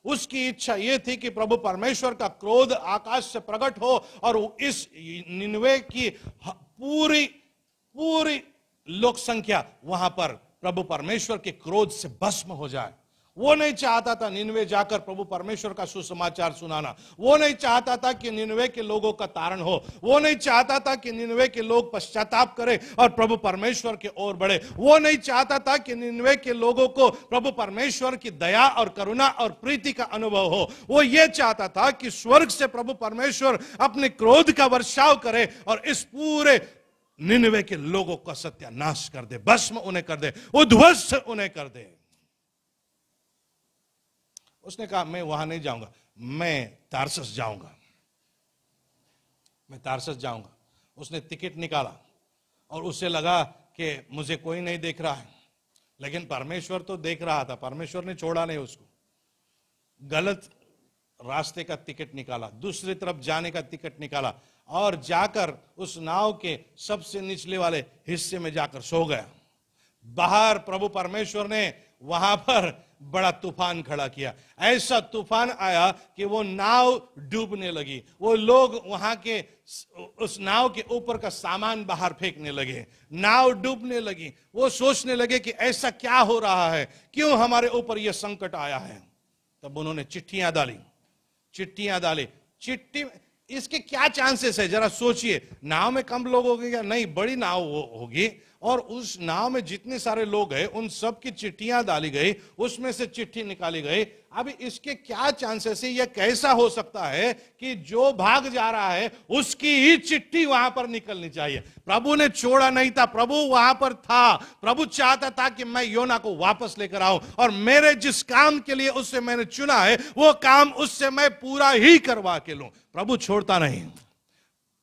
Speaker 1: उसकी इच्छा यह थी कि प्रभु परमेश्वर का क्रोध आकाश से प्रकट हो और इस निनवे की पूरी लोक संख्या वहां पर प्रभु परमेश्वर के क्रोध से भस्म हो जाए। वो नहीं चाहता था निनवे जाकर प्रभु परमेश्वर का सुसमाचार सुनाना। वो नहीं चाहता था कि निनवे के लोगों का तारण हो। वो नहीं चाहता था कि निनवे के लोग पश्चाताप करें और प्रभु परमेश्वर के ओर बढ़े। वो नहीं चाहता था कि निनवे के लोगों को प्रभु परमेश्वर की दया और करुणा और प्रीति का अनुभव हो। वो ये चाहता था कि स्वर्ग से प्रभु परमेश्वर अपने क्रोध का वर्षाव करे और इस पूरे निनवे के लोगों का सत्यानाश कर दे, भस्म उन्हें कर दे, उद्ध्वस्त उन्हें कर दे। उसने कहा मैं वहां नहीं जाऊंगा, मैं तारसस जाऊंगा, मैं तारसस जाऊंगा। उसने टिकट निकाला और उसे लगा कि मुझे कोई नहीं देख रहा है, लेकिन परमेश्वर तो देख रहा था। परमेश्वर ने छोड़ा नहीं उसको। गलत रास्ते का टिकट निकाला, दूसरी तरफ जाने का टिकट निकाला और जाकर उस नाव के सबसे निचले वाले हिस्से में जाकर सो गया। बाहर प्रभु परमेश्वर ने वहां पर बड़ा तूफान खड़ा किया। ऐसा तूफान आया कि वो नाव डूबने लगी। वो लोग वहां के उस नाव के ऊपर का सामान बाहर फेंकने लगे, नाव डूबने लगी। वो सोचने लगे कि ऐसा क्या हो रहा है, क्यों हमारे ऊपर यह संकट आया है। तब उन्होंने चिट्ठियां डाली। चिट्ठी इसके क्या चांसेस है जरा सोचिए। नाव में कम लोग होंगे या नहीं, बड़ी नाव होगी और उस नाव में जितने सारे लोग हैं उन सब की चिट्ठियां डाली गई, उसमें से चिट्ठी निकाली गई। अभी इसके क्या चांसेस है? यह कैसा हो सकता है कि जो भाग जा रहा है उसकी ही चिट्ठी वहां पर निकलनी चाहिए? प्रभु ने छोड़ा नहीं था, प्रभु वहां पर था। प्रभु चाहता था कि मैं योना को वापस लेकर आऊं और मेरे जिस काम के लिए उससे मैंने चुना है वो काम उससे मैं पूरा ही करवा के लूं। प्रभु छोड़ता नहीं।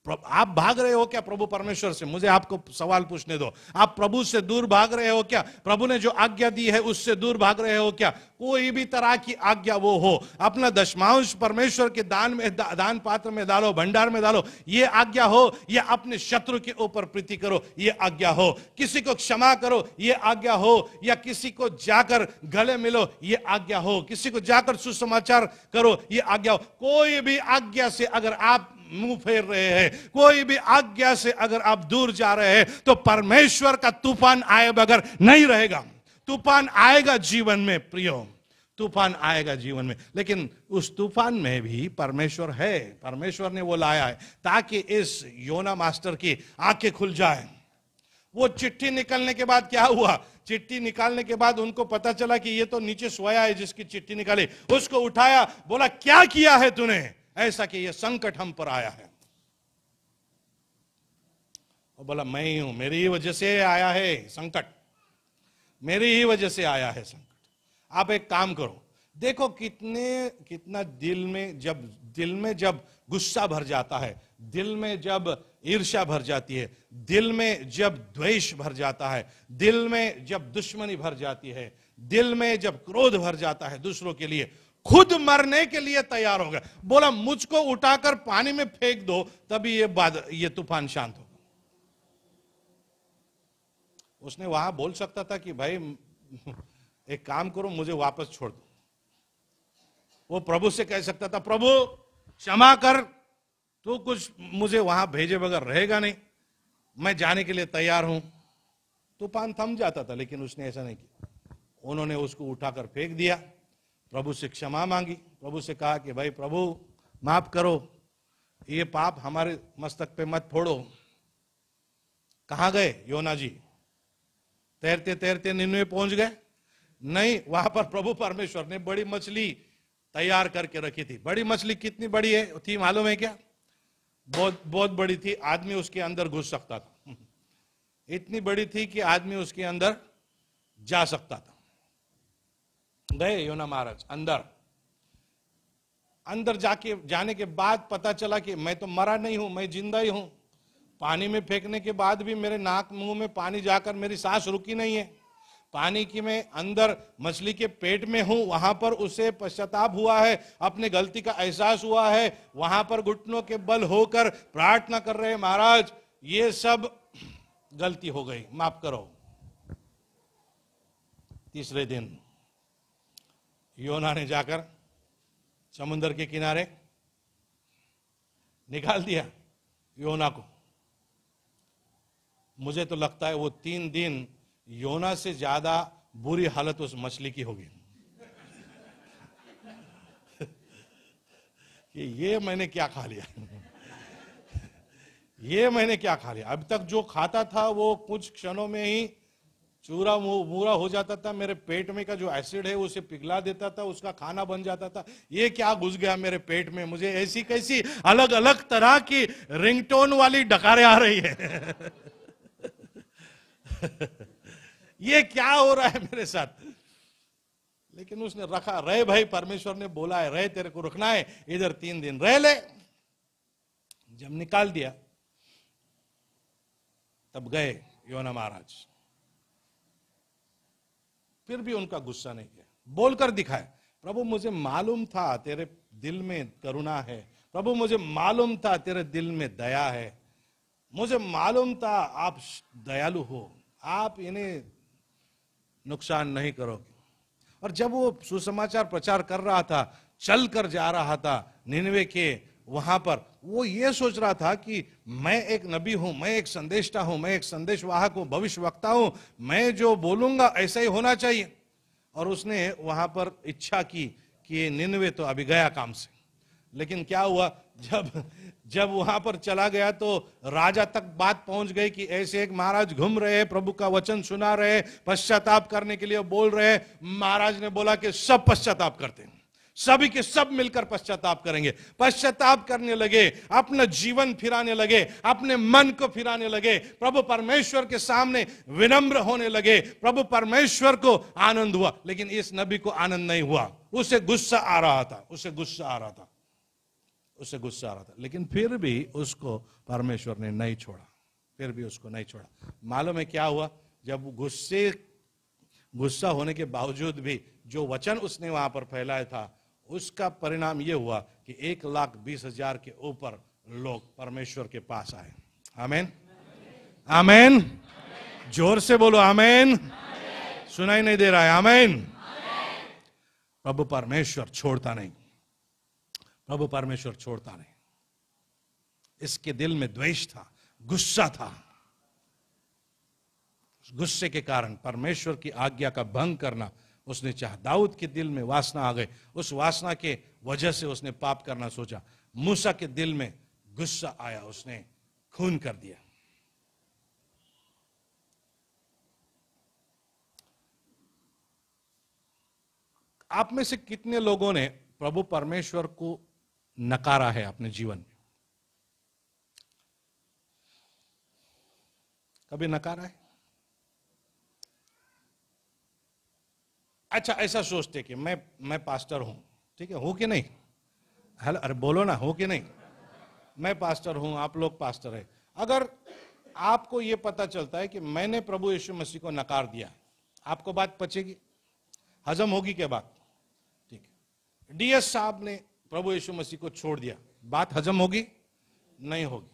Speaker 1: आप भाग रहे हो क्या प्रभु परमेश्वर से? मुझे आपको सवाल पूछने दो। आप प्रभु से दूर भाग रहे हो क्या? प्रभु ने जो आज्ञा दी है उससे दूर भाग रहे हो क्या? कोई भी तरह की आज्ञा वो हो, अपना दशमांश परमेश्वर के दान पात्र में डालो, भंडार में डालो, ये आज्ञा हो, या अपने शत्रु के ऊपर प्रीति करो, ये आज्ञा हो, किसी को क्षमा करो, ये आज्ञा हो, या किसी को जाकर गले मिलो, ये आज्ञा हो, किसी को जाकर सुसमाचार करो, ये आज्ञा हो। कोई भी आज्ञा से अगर आप मुंह फेर रहे हैं, कोई भी आज्ञा से अगर आप दूर जा रहे हैं, तो परमेश्वर का तूफान आए बगैर नहीं रहेगा। तूफान आएगा जीवन में प्रियो, तूफान आएगा जीवन में। लेकिन उस तूफान में भी परमेश्वर है। परमेश्वर ने वो लाया है ताकि इस योना मास्टर की आंखें खुल जाए। वो चिट्ठी निकलने के बाद क्या हुआ? चिट्ठी निकालने के बाद उनको पता चला कि ये तो नीचे सोया है जिसकी चिट्ठी निकाली। उसको उठाया, बोला क्या किया है तूने ऐसा कि ये संकट हम पर आया है? और बोला मैं ही हूं, मेरी ही वजह से आया है संकट, मेरी ही वजह से आया है संकट। आप एक काम करो, देखो कितना दिल में जब गुस्सा भर जाता है, दिल में जब ईर्ष्या भर जाती है, दिल में जब द्वेष भर जाता है, दिल में जब दुश्मनी भर जाती है, दिल में जब क्रोध भर जाता है दूसरों के लिए, खुद मरने के लिए तैयार हो गया। बोला मुझको उठाकर पानी में फेंक दो, तभी ये तूफान शांत होगा। उसने वहां बोल सकता था कि भाई एक काम करो, मुझे वापस छोड़ दो। वो प्रभु से कह सकता था, प्रभु क्षमा कर, तू कुछ मुझे वहां भेजे बगैर रहेगा नहीं, मैं जाने के लिए तैयार हूं। तूफान थम जाता था, लेकिन उसने ऐसा नहीं किया। उन्होंने उसको उठाकर फेंक दिया, प्रभु से क्षमा मांगी, प्रभु से कहा कि भाई प्रभु माफ करो, ये पाप हमारे मस्तक पे मत फोड़ो। कहां गए योना जी? तैरते तैरते निन्वे पहुंच गए? नहीं, वहां पर प्रभु परमेश्वर ने बड़ी मछली तैयार करके रखी थी। बड़ी मछली कितनी बड़ी है थी मालूम है क्या? बहुत बहुत बड़ी थी, आदमी उसके अंदर घुस सकता था। इतनी बड़ी थी कि आदमी उसके अंदर जा सकता था। गए योना महाराज अंदर। अंदर जाने के बाद पता चला कि मैं तो मरा नहीं हूं, मैं जिंदा ही हूं। पानी में फेंकने के बाद भी मेरे नाक मुंह में पानी जाकर मेरी सांस रुकी नहीं है। पानी की मैं अंदर मछली के पेट में हूं, वहां पर उसे पश्चाताप हुआ है, अपने गलती का एहसास हुआ है। वहां पर घुटनों के बल होकर प्रार्थना कर रहे हैं, महाराज ये सब गलती हो गई, माफ करो। तीसरे दिन योना ने जाकर समुद्र के किनारे निकाल दिया योना को। मुझे तो लगता है वो 3 दिन योना से ज्यादा बुरी हालत उस मछली की होगी कि ये मैंने क्या खा लिया ये मैंने क्या खा लिया। अब तक जो खाता था वो कुछ क्षणों में ही चूरा मूरा हो जाता था। मेरे पेट में का जो एसिड है उसे पिघला देता था, उसका खाना बन जाता था। ये क्या घुस गया मेरे पेट में? मुझे ऐसी कैसी अलग अलग तरह की रिंगटोन वाली डकारें आ रही है ये क्या हो रहा है मेरे साथ? लेकिन उसने रखा, रहे भाई, परमेश्वर ने बोला है रहे, तेरे को रखना है इधर 3 दिन रह ले। जब निकाल दिया तब गए योना महाराज। फिर भी उनका गुस्सा नहीं किया, बोलकर दिखाए, प्रभु मुझे मालूम था तेरे दिल में करुणा है, प्रभु मुझे मालूम था तेरे दिल में दया है, मुझे मालूम था आप दयालु हो, आप इन्हें नुकसान नहीं करोगे। और जब वो सुसमाचार प्रचार कर रहा था, चल कर जा रहा था निनवे के वहां पर, वो ये सोच रहा था कि मैं एक नबी हूं, मैं एक संदेशता हूं, मैं एक संदेशवाहक हूं, भविष्यवक्ता हूं, मैं जो बोलूंगा ऐसा ही होना चाहिए। और उसने वहां पर इच्छा की कि निनवे तो अभी गया काम से। लेकिन क्या हुआ, जब वहां पर चला गया तो राजा तक बात पहुंच गई कि ऐसे एक महाराज घूम रहे हैं, प्रभु का वचन सुना रहे, पश्चाताप करने के लिए बोल रहे। महाराज ने बोला कि सब पश्चाताप करते हैं, सभी के सब मिलकर पश्चाताप करेंगे। पश्चाताप करने लगे, अपना जीवन फिराने लगे, अपने मन को फिराने लगे, प्रभु परमेश्वर के सामने विनम्र होने लगे। प्रभु परमेश्वर को आनंद हुआ, लेकिन इस नबी को आनंद नहीं हुआ। उसे गुस्सा आ रहा था, उसे गुस्सा आ रहा था। लेकिन फिर भी उसको परमेश्वर ने नहीं छोड़ा, फिर भी उसको नहीं छोड़ा। मालूम है क्या हुआ? जब गुस्सा होने के बावजूद भी जो वचन उसने वहां पर फैलाया था, उसका परिणाम यह हुआ कि 1,20,000 के ऊपर लोग परमेश्वर के पास आए। आमीन, आमीन, जोर से बोलो आमीन। सुनाई नहीं दे रहा है? आमीन। प्रभु परमेश्वर छोड़ता नहीं, प्रभु परमेश्वर छोड़ता नहीं। इसके दिल में द्वेष था, गुस्सा था। उस गुस्से के कारण परमेश्वर की आज्ञा का भंग करना उसने चाहा। दाऊद के दिल में वासना आ गई, उस वासना के वजह से उसने पाप करना सोचा। मूसा के दिल में गुस्सा आया, उसने खून कर दिया। आप में से कितने लोगों ने प्रभु परमेश्वर को नकारा है अपने जीवन में? कभी नकारा है? अच्छा, ऐसा सोचते कि मैं पास्टर हूं, ठीक है, हूं कि नहीं? हेलो, अरे बोलो ना, हो कि नहीं? मैं पास्टर हूं, आप लोग पास्टर है। अगर आपको यह पता चलता है कि मैंने प्रभु यीशु मसीह को नकार दिया, आपको बात पचेगी? हजम होगी क्या बात? ठीक है, DS साहब ने प्रभु यीशु मसीह को छोड़ दिया, बात हजम होगी? नहीं होगी।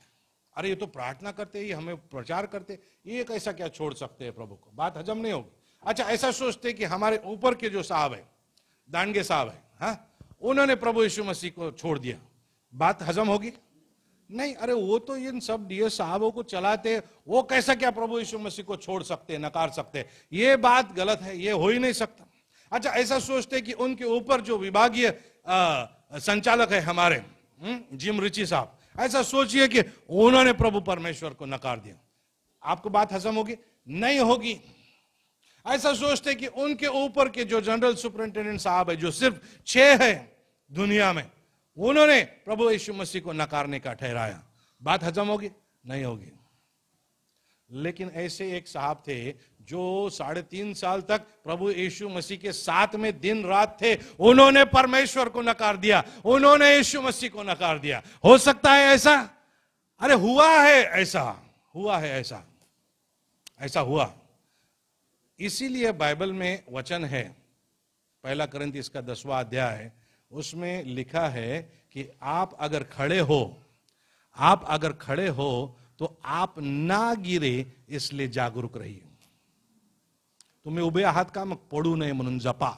Speaker 1: अरे ये तो प्रार्थना करते ही, हमें प्रचार करते, ये कैसा क्या छोड़ सकते हैं प्रभु को? बात हजम नहीं होगी। अच्छा, ऐसा सोचते कि हमारे ऊपर के जो साहब है, दानगे साहब है, हाँ, उन्होंने प्रभु यीशु मसीह को छोड़ दिया, बात हजम होगी? नहीं। अरे वो तो इन सब DS साहबों को चलाते, वो कैसा क्या प्रभु यीशु मसीह को छोड़ सकते, नकार सकते? ये बात गलत है, ये हो ही नहीं सकता। अच्छा, ऐसा सोचते कि उनके ऊपर जो विभागीय संचालक है हमारे जिम रिची साहब, ऐसा सोचिए कि उन्होंने प्रभु परमेश्वर को नकार दिया, आपको बात हजम होगी? नहीं होगी। ऐसा सोचते कि उनके ऊपर के जो जनरल सुपरिंटेंडेंट साहब है, जो सिर्फ 6 है दुनिया में, उन्होंने प्रभु यीशु मसीह को नकारने का ठहराया, बात हजम होगी? नहीं होगी। लेकिन ऐसे एक साहब थे जो 3.5 साल तक प्रभु यीशु मसीह के साथ में दिन रात थे, उन्होंने परमेश्वर को नकार दिया, उन्होंने यीशु मसीह को नकार दिया। हो सकता है ऐसा? अरे हुआ है ऐसा, हुआ है ऐसा, ऐसा हुआ। इसीलिए बाइबल में वचन है, 1 कोरिन्थियों का 10वां अध्याय, उसमें लिखा है कि आप अगर खड़े हो तो आप ना गिरे इसलिए जागरूक रहिए। तुम्ही उभे आहात का, मग पडू नये म्हणून जपा।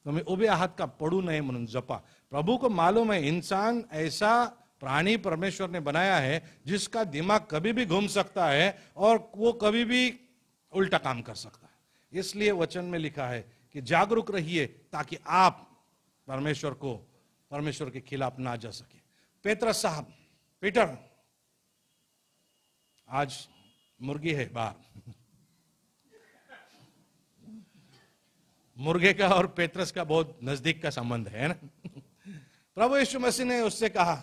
Speaker 1: तुम्ही उभे आहात का, पडू नये म्हणून जपा। प्रभु को मालूम है इंसान ऐसा प्राणी परमेश्वर ने बनाया है जिसका दिमाग कभी भी घूम सकता है और वो कभी भी उल्टा काम कर सकता है। इसलिए वचन में लिखा है कि जागरूक रहिए ताकि आप परमेश्वर के खिलाफ ना जा सके। पेत्रस साहब, पीटर, आज मुर्गी है बाहर, मुर्गे का और पेत्रस का बहुत नजदीक का संबंध है ना। प्रभु यीशु मसीह ने उससे कहा,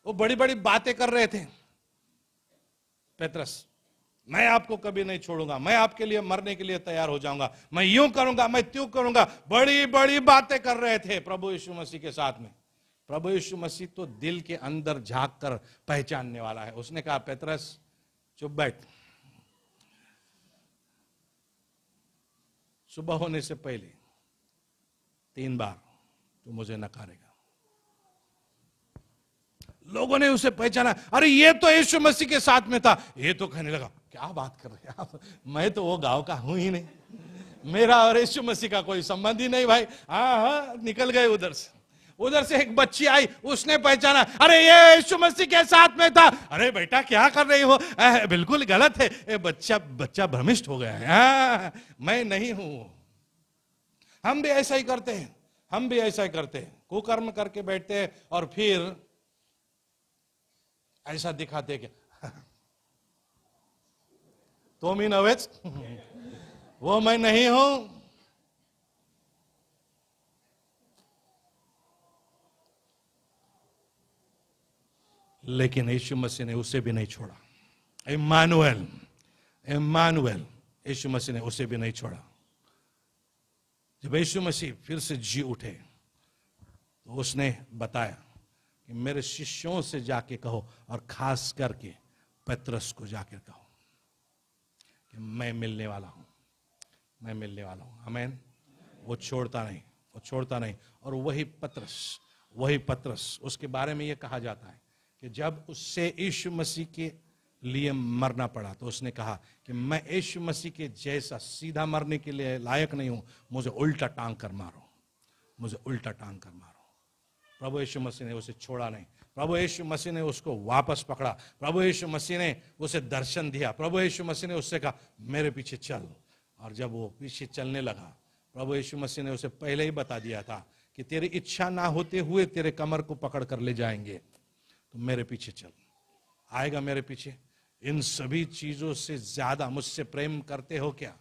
Speaker 1: वो बड़ी बड़ी बातें कर रहे थे, पेत्रस मैं आपको कभी नहीं छोड़ूंगा, मैं आपके लिए मरने के लिए तैयार हो जाऊंगा, मैं यूं करूंगा, मैं त्यों करूंगा, बड़ी बड़ी बातें कर रहे थे प्रभु यीशु मसीह के साथ में। प्रभु यीशु मसीह तो दिल के अंदर झांक कर पहचानने वाला है। उसने कहा, पेत्रस चुप बैठ, सुबह होने से पहले 3 बार तू मुझे नकारेगा। लोगों ने उसे पहचाना, अरे ये तो यीशु मसीह के साथ में था। ये तो कहने लगा, क्या बात कर रहे हैं आप, मैं तो वो गांव का हूं ही नहीं, मेरा और यीशु मसीह का कोई संबंध ही नहीं भाई। हाँ, निकल गए उधर से। उधर से एक बच्ची आई, उसने पहचाना, अरे ये यीशु मसीह के साथ में था। अरे बेटा क्या कर रही हो, बिल्कुल गलत है। बच्चा भ्रमिष्ट हो गया है, मैं नहीं हूं। हम भी ऐसा ही करते हैं, हम भी ऐसा ही करते हैं, कुकर्म करके बैठते हैं और फिर ऐसा दिखाते कि तुम ही नवेच, वो मैं नहीं हूं। लेकिन यीशु मसीह ने उसे भी नहीं छोड़ा। इम्मानुएल, इम्मानुएल, यीशु मसीह ने उसे भी नहीं छोड़ा। जब यीशु मसीह फिर से जी उठे तो उसने बताया कि मेरे शिष्यों से जाके कहो, और खास करके पतरस को जाकर कहो कि मैं मिलने वाला हूं, मैं मिलने वाला हूं। आमीन। वो छोड़ता नहीं, वो छोड़ता नहीं। और वही पतरस, उसके बारे में यह कहा जाता है कि जब उससे यीशु मसीह के लिए मरना पड़ा तो उसने कहा कि मैं यीशु मसीह के जैसा सीधा मरने के लिए लायक नहीं हूं, मुझे उल्टा टांग कर मारो, मुझे उल्टा टांग कर मारो। प्रभु यीशु मसीह ने उसे छोड़ा नहीं। प्रभु यीशु मसीह ने उसको वापस पकड़ा। प्रभु यीशु मसीह ने उसे दर्शन दिया। प्रभु यीशु मसीह ने उससे कहा, मेरे पीछे चल। और जब वो पीछे चलने लगा, प्रभु यीशु मसीह ने उसे पहले ही बता दिया था कि तेरी इच्छा ना होते हुए तेरे कमर को पकड़ कर ले जाएंगे, तो मेरे पीछे चल। आएगा मेरे पीछे। इन सभी चीजों से ज्यादा मुझसे प्रेम करते हो क्या?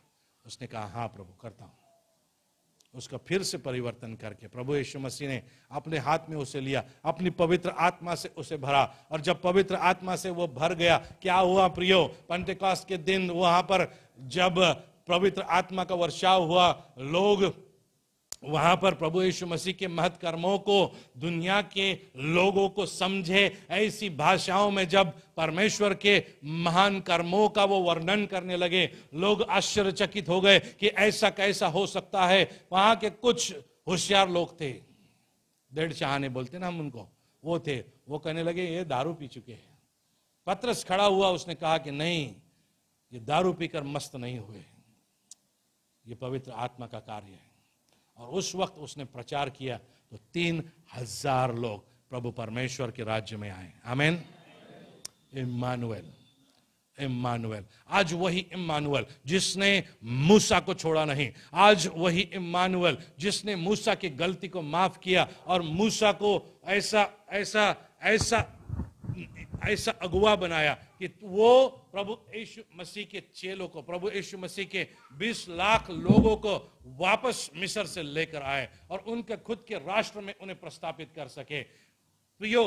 Speaker 1: उसने कहा, हाँ प्रभु करता हूं। उसका फिर से परिवर्तन करके प्रभु यीशु मसीह ने अपने हाथ में उसे लिया, अपनी पवित्र आत्मा से उसे भरा। और जब पवित्र आत्मा से वो भर गया, क्या हुआ प्रियो? पेंटेकोस्ट के दिन वहां पर जब पवित्र आत्मा का वर्षाव हुआ, लोग वहां पर प्रभु यीशु मसीह के महत् कर्मों को दुनिया के लोगों को समझे, ऐसी भाषाओं में जब परमेश्वर के महान कर्मों का वो वर्णन करने लगे, लोग आश्चर्यचकित हो गए कि ऐसा कैसा हो सकता है। वहां के कुछ होशियार लोग थे, डेढ़ चाहने बोलते ना हम उनको, वो थे, वो कहने लगे ये दारू पी चुके हैं। पतरस खड़ा हुआ, उसने कहा कि नहीं, ये दारू पीकर मस्त नहीं हुए, ये पवित्र आत्मा का कार्य है। और उस वक्त उसने प्रचार किया तो 3000 लोग प्रभु परमेश्वर के राज्य में आए। आमीन। इम्मानुएल, इम्मानुएल, आज वही इम्मानुएल जिसने मूसा को छोड़ा नहीं, आज वही इम्मानुएल जिसने मूसा की गलती को माफ किया और मूसा को ऐसा ऐसा ऐसा ऐसा अगुवा बनाया कि वो प्रभु यीशु मसीह के चेलों को, प्रभु यीशु मसीह के 20 लाख लोगों को वापस मिस्र से लेकर आए और उनके खुद के राष्ट्र में उन्हें प्रस्थापित कर सके। प्रियो,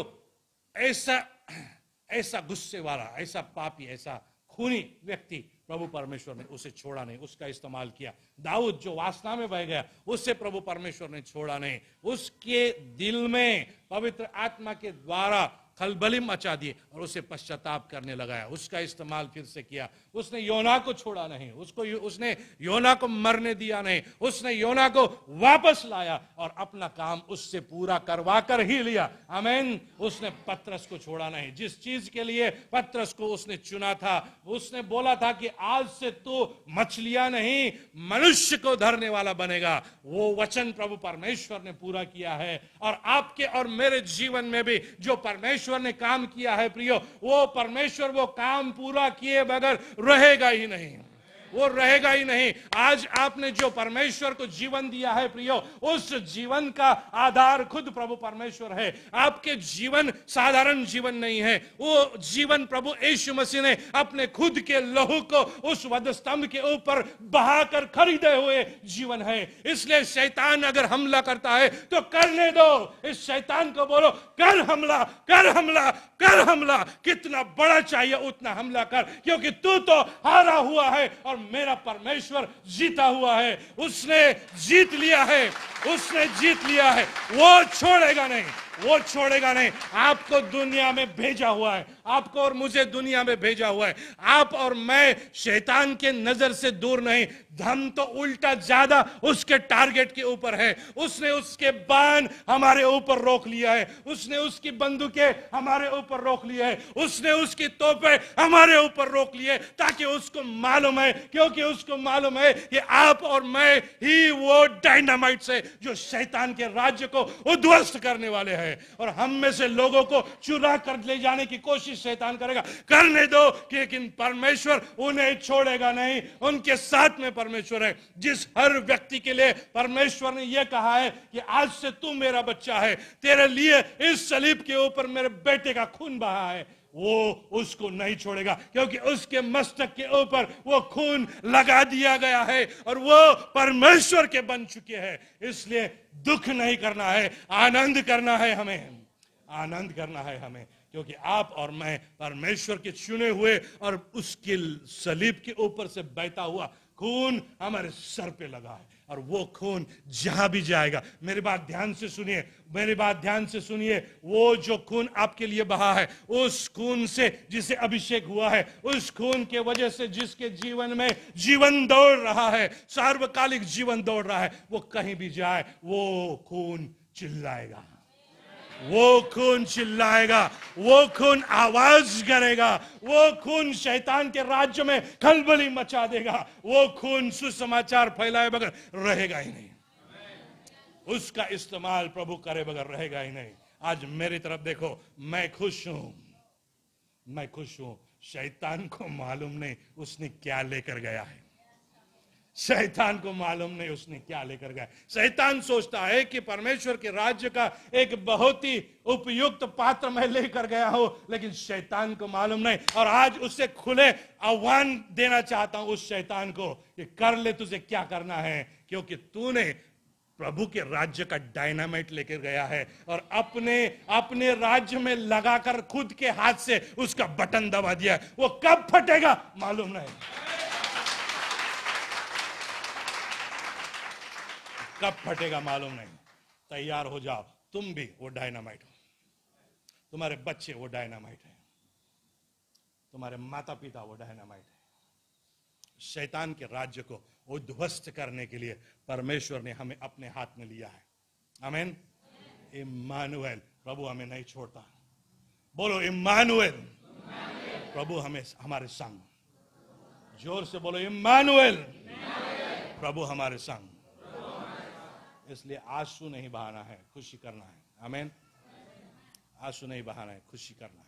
Speaker 1: ऐसा गुस्से वाला, ऐसा पापी, ऐसा खूनी व्यक्ति प्रभु परमेश्वर ने उसे छोड़ा नहीं, उसका इस्तेमाल किया। दाऊद जो वासना में बह गया, उससे प्रभु परमेश्वर ने छोड़ा नहीं, उसके दिल में पवित्र आत्मा के द्वारा खलबली मचा दी और उसे पश्चाताप करने लगाया, उसका इस्तेमाल फिर से किया। उसने योना को छोड़ा नहीं, उसने योना को मरने दिया नहीं, उसने योना को वापस लाया और अपना काम उससे पूरा करवा कर ही लिया। आमीन। उसने पतरस को छोड़ा नहीं, जिस चीज के लिए पतरस को उसने चुना था, उसने बोला था कि आज से तू मछलियां नहीं मनुष्य को धरने वाला बनेगा। वो वचन प्रभु परमेश्वर ने पूरा किया है और आपके और मेरे जीवन में भी जो परमेश्वर ने काम किया है प्रियो, वो परमेश्वर वो काम पूरा किए बगैर रहेगा ही नहीं, वो रहेगा ही नहीं। आज आपने जो परमेश्वर को जीवन दिया है प्रियो, उस जीवन का आधार खुद प्रभु परमेश्वर है। आपके जीवन साधारण जीवन नहीं है, वो जीवन प्रभु यीशु मसीह ने अपने खुद के लहू को उस वधस्तंभ के ऊपर बहाकर खरीदे हुए जीवन है। इसलिए शैतान अगर हमला करता है तो करने दो, इस शैतान को बोलो कर हमला, कर हमला, कर हमला, कितना बड़ा चाहिए उतना हमला कर, क्योंकि तू तो हारा हुआ है और मेरा परमेश्वर जीता हुआ है। उसने जीत लिया है, उसने जीत लिया है, वो छोड़ेगा नहीं, वो छोड़ेगा नहीं। आपको दुनिया में भेजा हुआ है, आपको और मुझे दुनिया में भेजा हुआ है। आप और मैं शैतान के नजर से दूर नहीं, हम तो उल्टा ज्यादा उसके टारगेट के ऊपर है। उसने उसके बाण हमारे ऊपर रोक लिया है, उसने उसकी बंदूकें हमारे ऊपर रोक लिया है, उसने उसकी तोपें हमारे ऊपर रोक लिए, ताकि उसको मालूम है, क्योंकि उसको मालूम है कि आप और मैं ही वो डायनामाइट से जो शैतान के राज्य को उद्ध्वस्त करने वाले हैं। और हम में से लोगों को चुरा कर ले जाने की कोशिश शैतान करेगा, करने दो, लेकिन परमेश्वर उन्हें छोड़ेगा नहीं, उनके साथ में परमेश्वर है। जिस हर व्यक्ति के लिए परमेश्वर ने यह कहा है कि आज से तू मेरा बच्चा है, तेरे लिए इस सलीब के ऊपर मेरे बेटे का खून बहा है, वो उसको नहीं छोड़ेगा, क्योंकि उसके मस्तक के ऊपर वो खून लगा दिया गया है और वो परमेश्वर के बन चुके हैं। इसलिए दुख नहीं करना है, आनंद करना है, हमें आनंद करना है हमें, क्योंकि आप और मैं परमेश्वर के चुने हुए और उसके सलीब के ऊपर से बहता हुआ खून हमारे सर पे लगा है और वो खून जहां भी जाएगा, मेरी बात ध्यान से सुनिए, मेरी बात ध्यान से सुनिए, वो जो खून आपके लिए बहा है, उस खून से जिसे अभिषेक हुआ है, उस खून के वजह से जिसके जीवन में जीवन दौड़ रहा है, सार्वकालिक जीवन दौड़ रहा है, वो कहीं भी जाए वो खून चिल्लाएगा, वो खून चिल्लाएगा, वो खून आवाज करेगा, वो खून शैतान के राज्य में खलबली मचा देगा, वो खून सुसमाचार फैलाए बगैर रहेगा ही नहीं, उसका इस्तेमाल प्रभु करे बगैर रहेगा ही नहीं। आज मेरी तरफ देखो, मैं खुश हूं, मैं खुश हूं। शैतान को मालूम नहीं उसने क्या लेकर गया है, शैतान को मालूम नहीं उसने क्या लेकर गया। शैतान सोचता है कि परमेश्वर के राज्य का एक बहुत ही उपयुक्त पात्र मैं लेकर गया हूं, लेकिन शैतान को मालूम नहीं। और आज उससे खुले आह्वान देना चाहता हूं उस शैतान को कि कर ले तुझे क्या करना है, क्योंकि तूने प्रभु के राज्य का डायनामाइट लेकर गया है और अपने राज्य में लगाकर खुद के हाथ से उसका बटन दबा दिया। वो कब फटेगा मालूम नहीं। कब फटेगा मालूम नहीं। तैयार हो जाओ, तुम भी वो डायनामाइट हो, तुम्हारे बच्चे वो डायनामाइट है, तुम्हारे माता पिता वो डायनामाइट है। शैतान के राज्य को उद्ध्वस्त करने के लिए परमेश्वर ने हमें अपने हाथ में लिया है। आमीन। इम्मानुएल, प्रभु हमें नहीं छोड़ता। बोलो इम्मानुएल, प्रभु हमें हमारे संग। जोर से बोलो इम्मानुएल, प्रभु हमारे संग। इसलिए आंसू नहीं बहाना है, खुशी करना है। आमीन। आंसू नहीं बहाना है, खुशी करना है,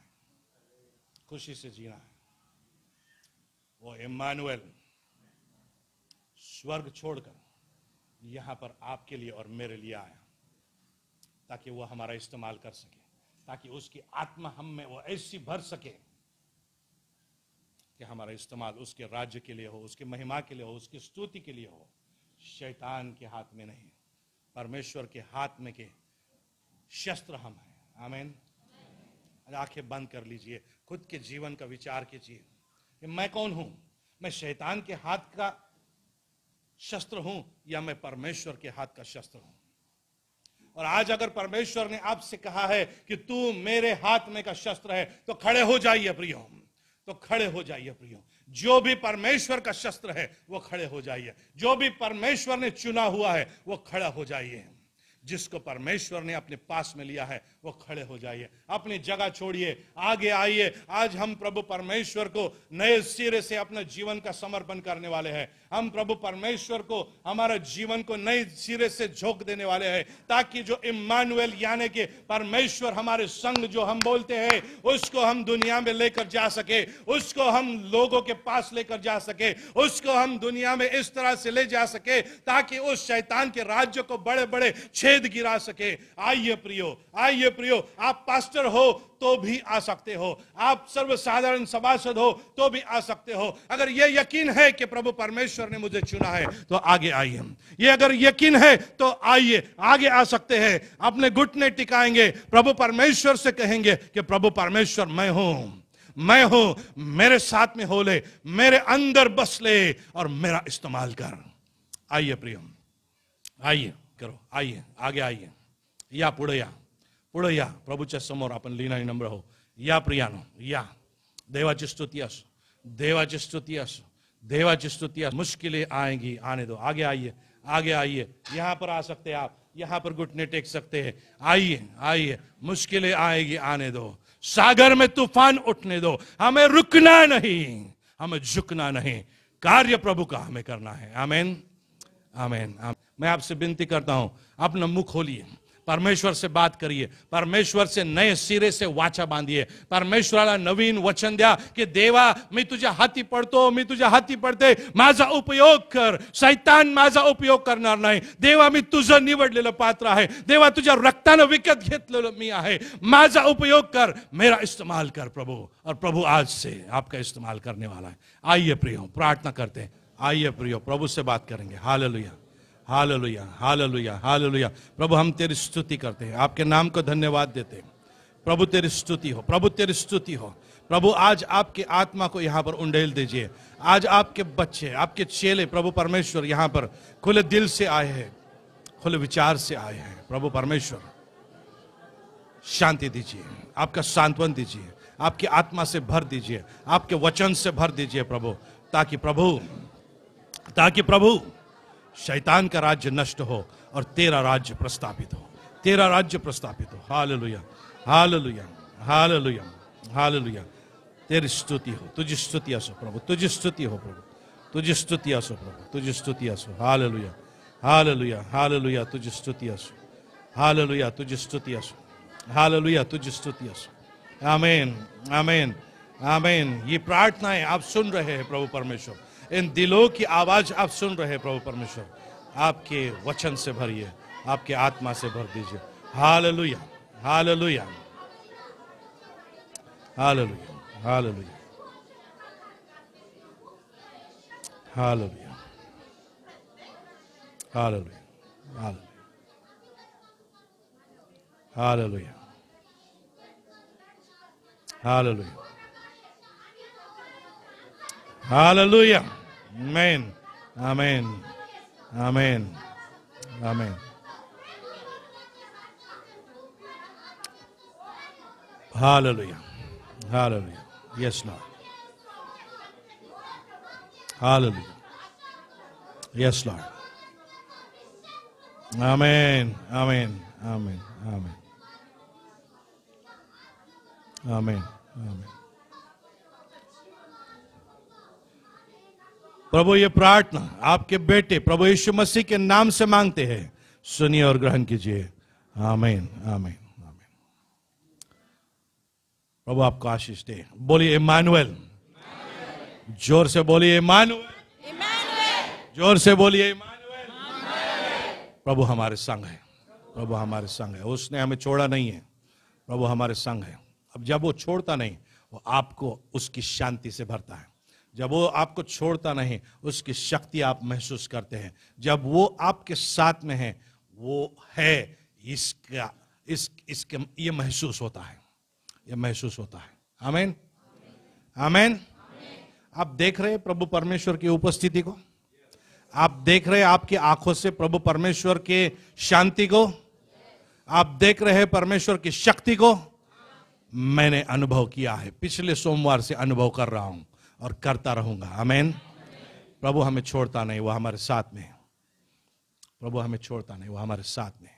Speaker 1: खुशी से जीना है। वो इम्मानुएल स्वर्ग छोड़कर यहां पर आपके लिए और मेरे लिए आया, ताकि वो हमारा इस्तेमाल कर सके, ताकि उसकी आत्मा हम में वो ऐसी भर सके कि हमारा इस्तेमाल उसके राज्य के लिए हो, उसकी महिमा के लिए हो, उसकी स्तुति के लिए हो। शैतान के हाथ में नहीं, परमेश्वर के हाथ में के शस्त्र हम हैं। आमीन। आंखें बंद कर लीजिए, खुद के जीवन का विचार कीजिए कि मैं कौन हूं? मैं शैतान के हाथ का शस्त्र हूं या मैं परमेश्वर के हाथ का शस्त्र हूं? और आज अगर परमेश्वर ने आपसे कहा है कि तू मेरे हाथ में का शस्त्र है, तो खड़े हो जाइए प्रियो, तो खड़े हो जाइए प्रियो। जो भी परमेश्वर का शस्त्र है वो खड़े हो जाइए। जो भी परमेश्वर ने चुना हुआ है वो खड़ा हो जाइए। जिसको परमेश्वर ने अपने पास में लिया है वो खड़े हो जाइए। अपनी जगह छोड़िए, आगे आइए। आज हम प्रभु परमेश्वर को नए सिरे से अपना जीवन का समर्पण करने वाले हैं। हम प्रभु परमेश्वर को हमारा जीवन को नए सिरे से झोंक देने वाले हैं, ताकि जो इम्मानुएल यानी कि परमेश्वर हमारे संग जो हम बोलते हैं, उसको हम दुनिया में लेकर जा सके, उसको हम लोगों के पास लेकर जा सके, उसको हम दुनिया में इस तरह से ले जा सके ताकि उस शैतान के राज्य को बड़े बड़े छेद गिरा सके। आइए प्रियो, आइए प्रियो। आप पास्टर हो तो भी आ सकते हो, आप सर्वसाधारण सभासद हो तो भी आ सकते हो। अगर ये यकीन है कि प्रभु परमेश्वर ने मुझे चुना है तो आगे आइए। ये अगर यकीन है तो आइए, आगे आ सकते हैं। अपने घुटने टिकाएंगे, प्रभु परमेश्वर से कहेंगे कि प्रभु परमेश्वर मैं हूं, मेरे साथ में हो ले, मेरे अंदर बस ले और मेरा इस्तेमाल कर। आइए प्रियो, आइए करो, आइए आगे आइए, या पुढे या प्रभूच्या समोर आपण लीनाने नम्र हो। या प्रियानो, या देवाची स्तुती असो, देवाची स्तुती असो, देवाची स्तुती असो। मुश्किलें आएंगी, आने दो। आगे आइए, आगे आइए। यहां पर आ सकते हैं आप, यहां पर घुटने टेक सकते हैं। आइए आइए, मुश्किलें आएगी, आने दो। सागर में तूफान उठने दो, हमें रुकना नहीं, हमें झुकना नहीं। कार्य प्रभु का हमें करना है। आमीन, आमीन। मैं आपसे विनती करता हूं, अपना मुख खोलिए, परमेश्वर से बात करिए, परमेश्वर से नए सिरे से वाचा बांधिए। परमेश्वराला नवीन वचन द्या की देवा मी तुझ्या हाती पडतो, मी तुझ्या हाती पडते, माझा उपयोग कर। शैतान माझा उपयोग करणार नाही। देवा मी तुझं निवडलेलं पात्र आहे, देवा तुझ्या रक्तानं विकत घेतलेलं मी आहे, माझा उपयोग कर, मेरा इस्तेमाल कर प्रभु। और प्रभु आज से आपका इस्तेमाल करने वाला है। आइए प्रियो, प्रार्थना करते हैं। आइए प्रियो, प्रभु से बात करेंगे। Hallelujah, hallelujah, hallelujah, hallelujah. प्रभु हम तेरी स्तुति करते हैं, आपके नाम को धन्यवाद देते हैं। प्रभु तेरी स्तुति हो, प्रभु तेरी स्तुति हो। प्रभु आज आपकी आत्मा को यहाँ पर उंडेल दीजिए। आज आपके बच्चे, आपके चेले प्रभु परमेश्वर यहाँ पर खुले दिल से आए हैं, खुले विचार से आए हैं। प्रभु परमेश्वर शांति दीजिए, आपका सांत्वन दीजिए, आपकी आत्मा से भर दीजिए, आपके वचन से भर दीजिए प्रभु, ताकि प्रभु शैतान का राज्य नष्ट हो और तेरा राज्य प्रस्थापित हो, तेरा राज्य प्रस्थापित हो। Hallelujah, hallelujah, hallelujah, hallelujah. तेरी स्तुति हो, तुझी स्तुति असो प्रभु, तुझी स्तुति हो प्रभु, तुझी स्तुति असो प्रभु, तुझी स्तुति असो। हालेलुया, हालेलुया, हालेलुया, तुझी स्तुति असो। हालेलुया, तुझी स्तुति असो। हालेलुया, तुझी स्तुति असो। आमीन, आमीन, आमीन। ये प्रार्थनाएं आप सुन रहे हैं प्रभु परमेश्वर, इन दिलों की आवाज आप सुन रहे हैं प्रभु परमेश्वर। आपके वचन से भरिए, आपके आत्मा से भर दीजिए। Hallelujah, hallelujah, hallelujah, hallelujah, hallelujah, hallelujah, hallelujah, hallelujah, hallelujah. Amen. Amen. Amen. आमीन। Hallelujah, hallelujah, yes Lord, hallelujah, yes Lord, आमीन, आमीन, आमीन, आमीन, आमीन, आमीन। प्रभु ये प्रार्थना आपके बेटे प्रभु यीशु मसीह के नाम से मांगते हैं, सुनिए और ग्रहण कीजिए। आमीन, आमीन, आमीन। प्रभु आपको आशीष दे। बोलिए इम्मानुएल, जोर से बोलिए इम्मानुएल, जोर से बोलिए इम्मानुएल। प्रभु हमारे संग है, प्रभु हमारे संग है। उसने हमें छोड़ा नहीं है, प्रभु हमारे संग है। अब जब वो छोड़ता नहीं, वो आपको उसकी शांति से भरता है। जब वो आपको छोड़ता नहीं, उसकी शक्ति आप महसूस करते हैं। जब वो आपके साथ में है, वो है इसके ये महसूस होता है, ये महसूस होता है। आमीन, आमीन। आप देख रहे हैं प्रभु परमेश्वर की उपस्थिति को, आप देख रहे हैं आपकी आंखों से प्रभु परमेश्वर के शांति को, आप देख रहे हैं परमेश्वर की शक्ति को। मैंने अनुभव किया है, पिछले सोमवार से अनुभव कर रहा हूं और करता रहूंगा। आमीन। प्रभु हमें छोड़ता नहीं, वो हमारे साथ में है। प्रभु हमें छोड़ता नहीं, वो हमारे साथ में है।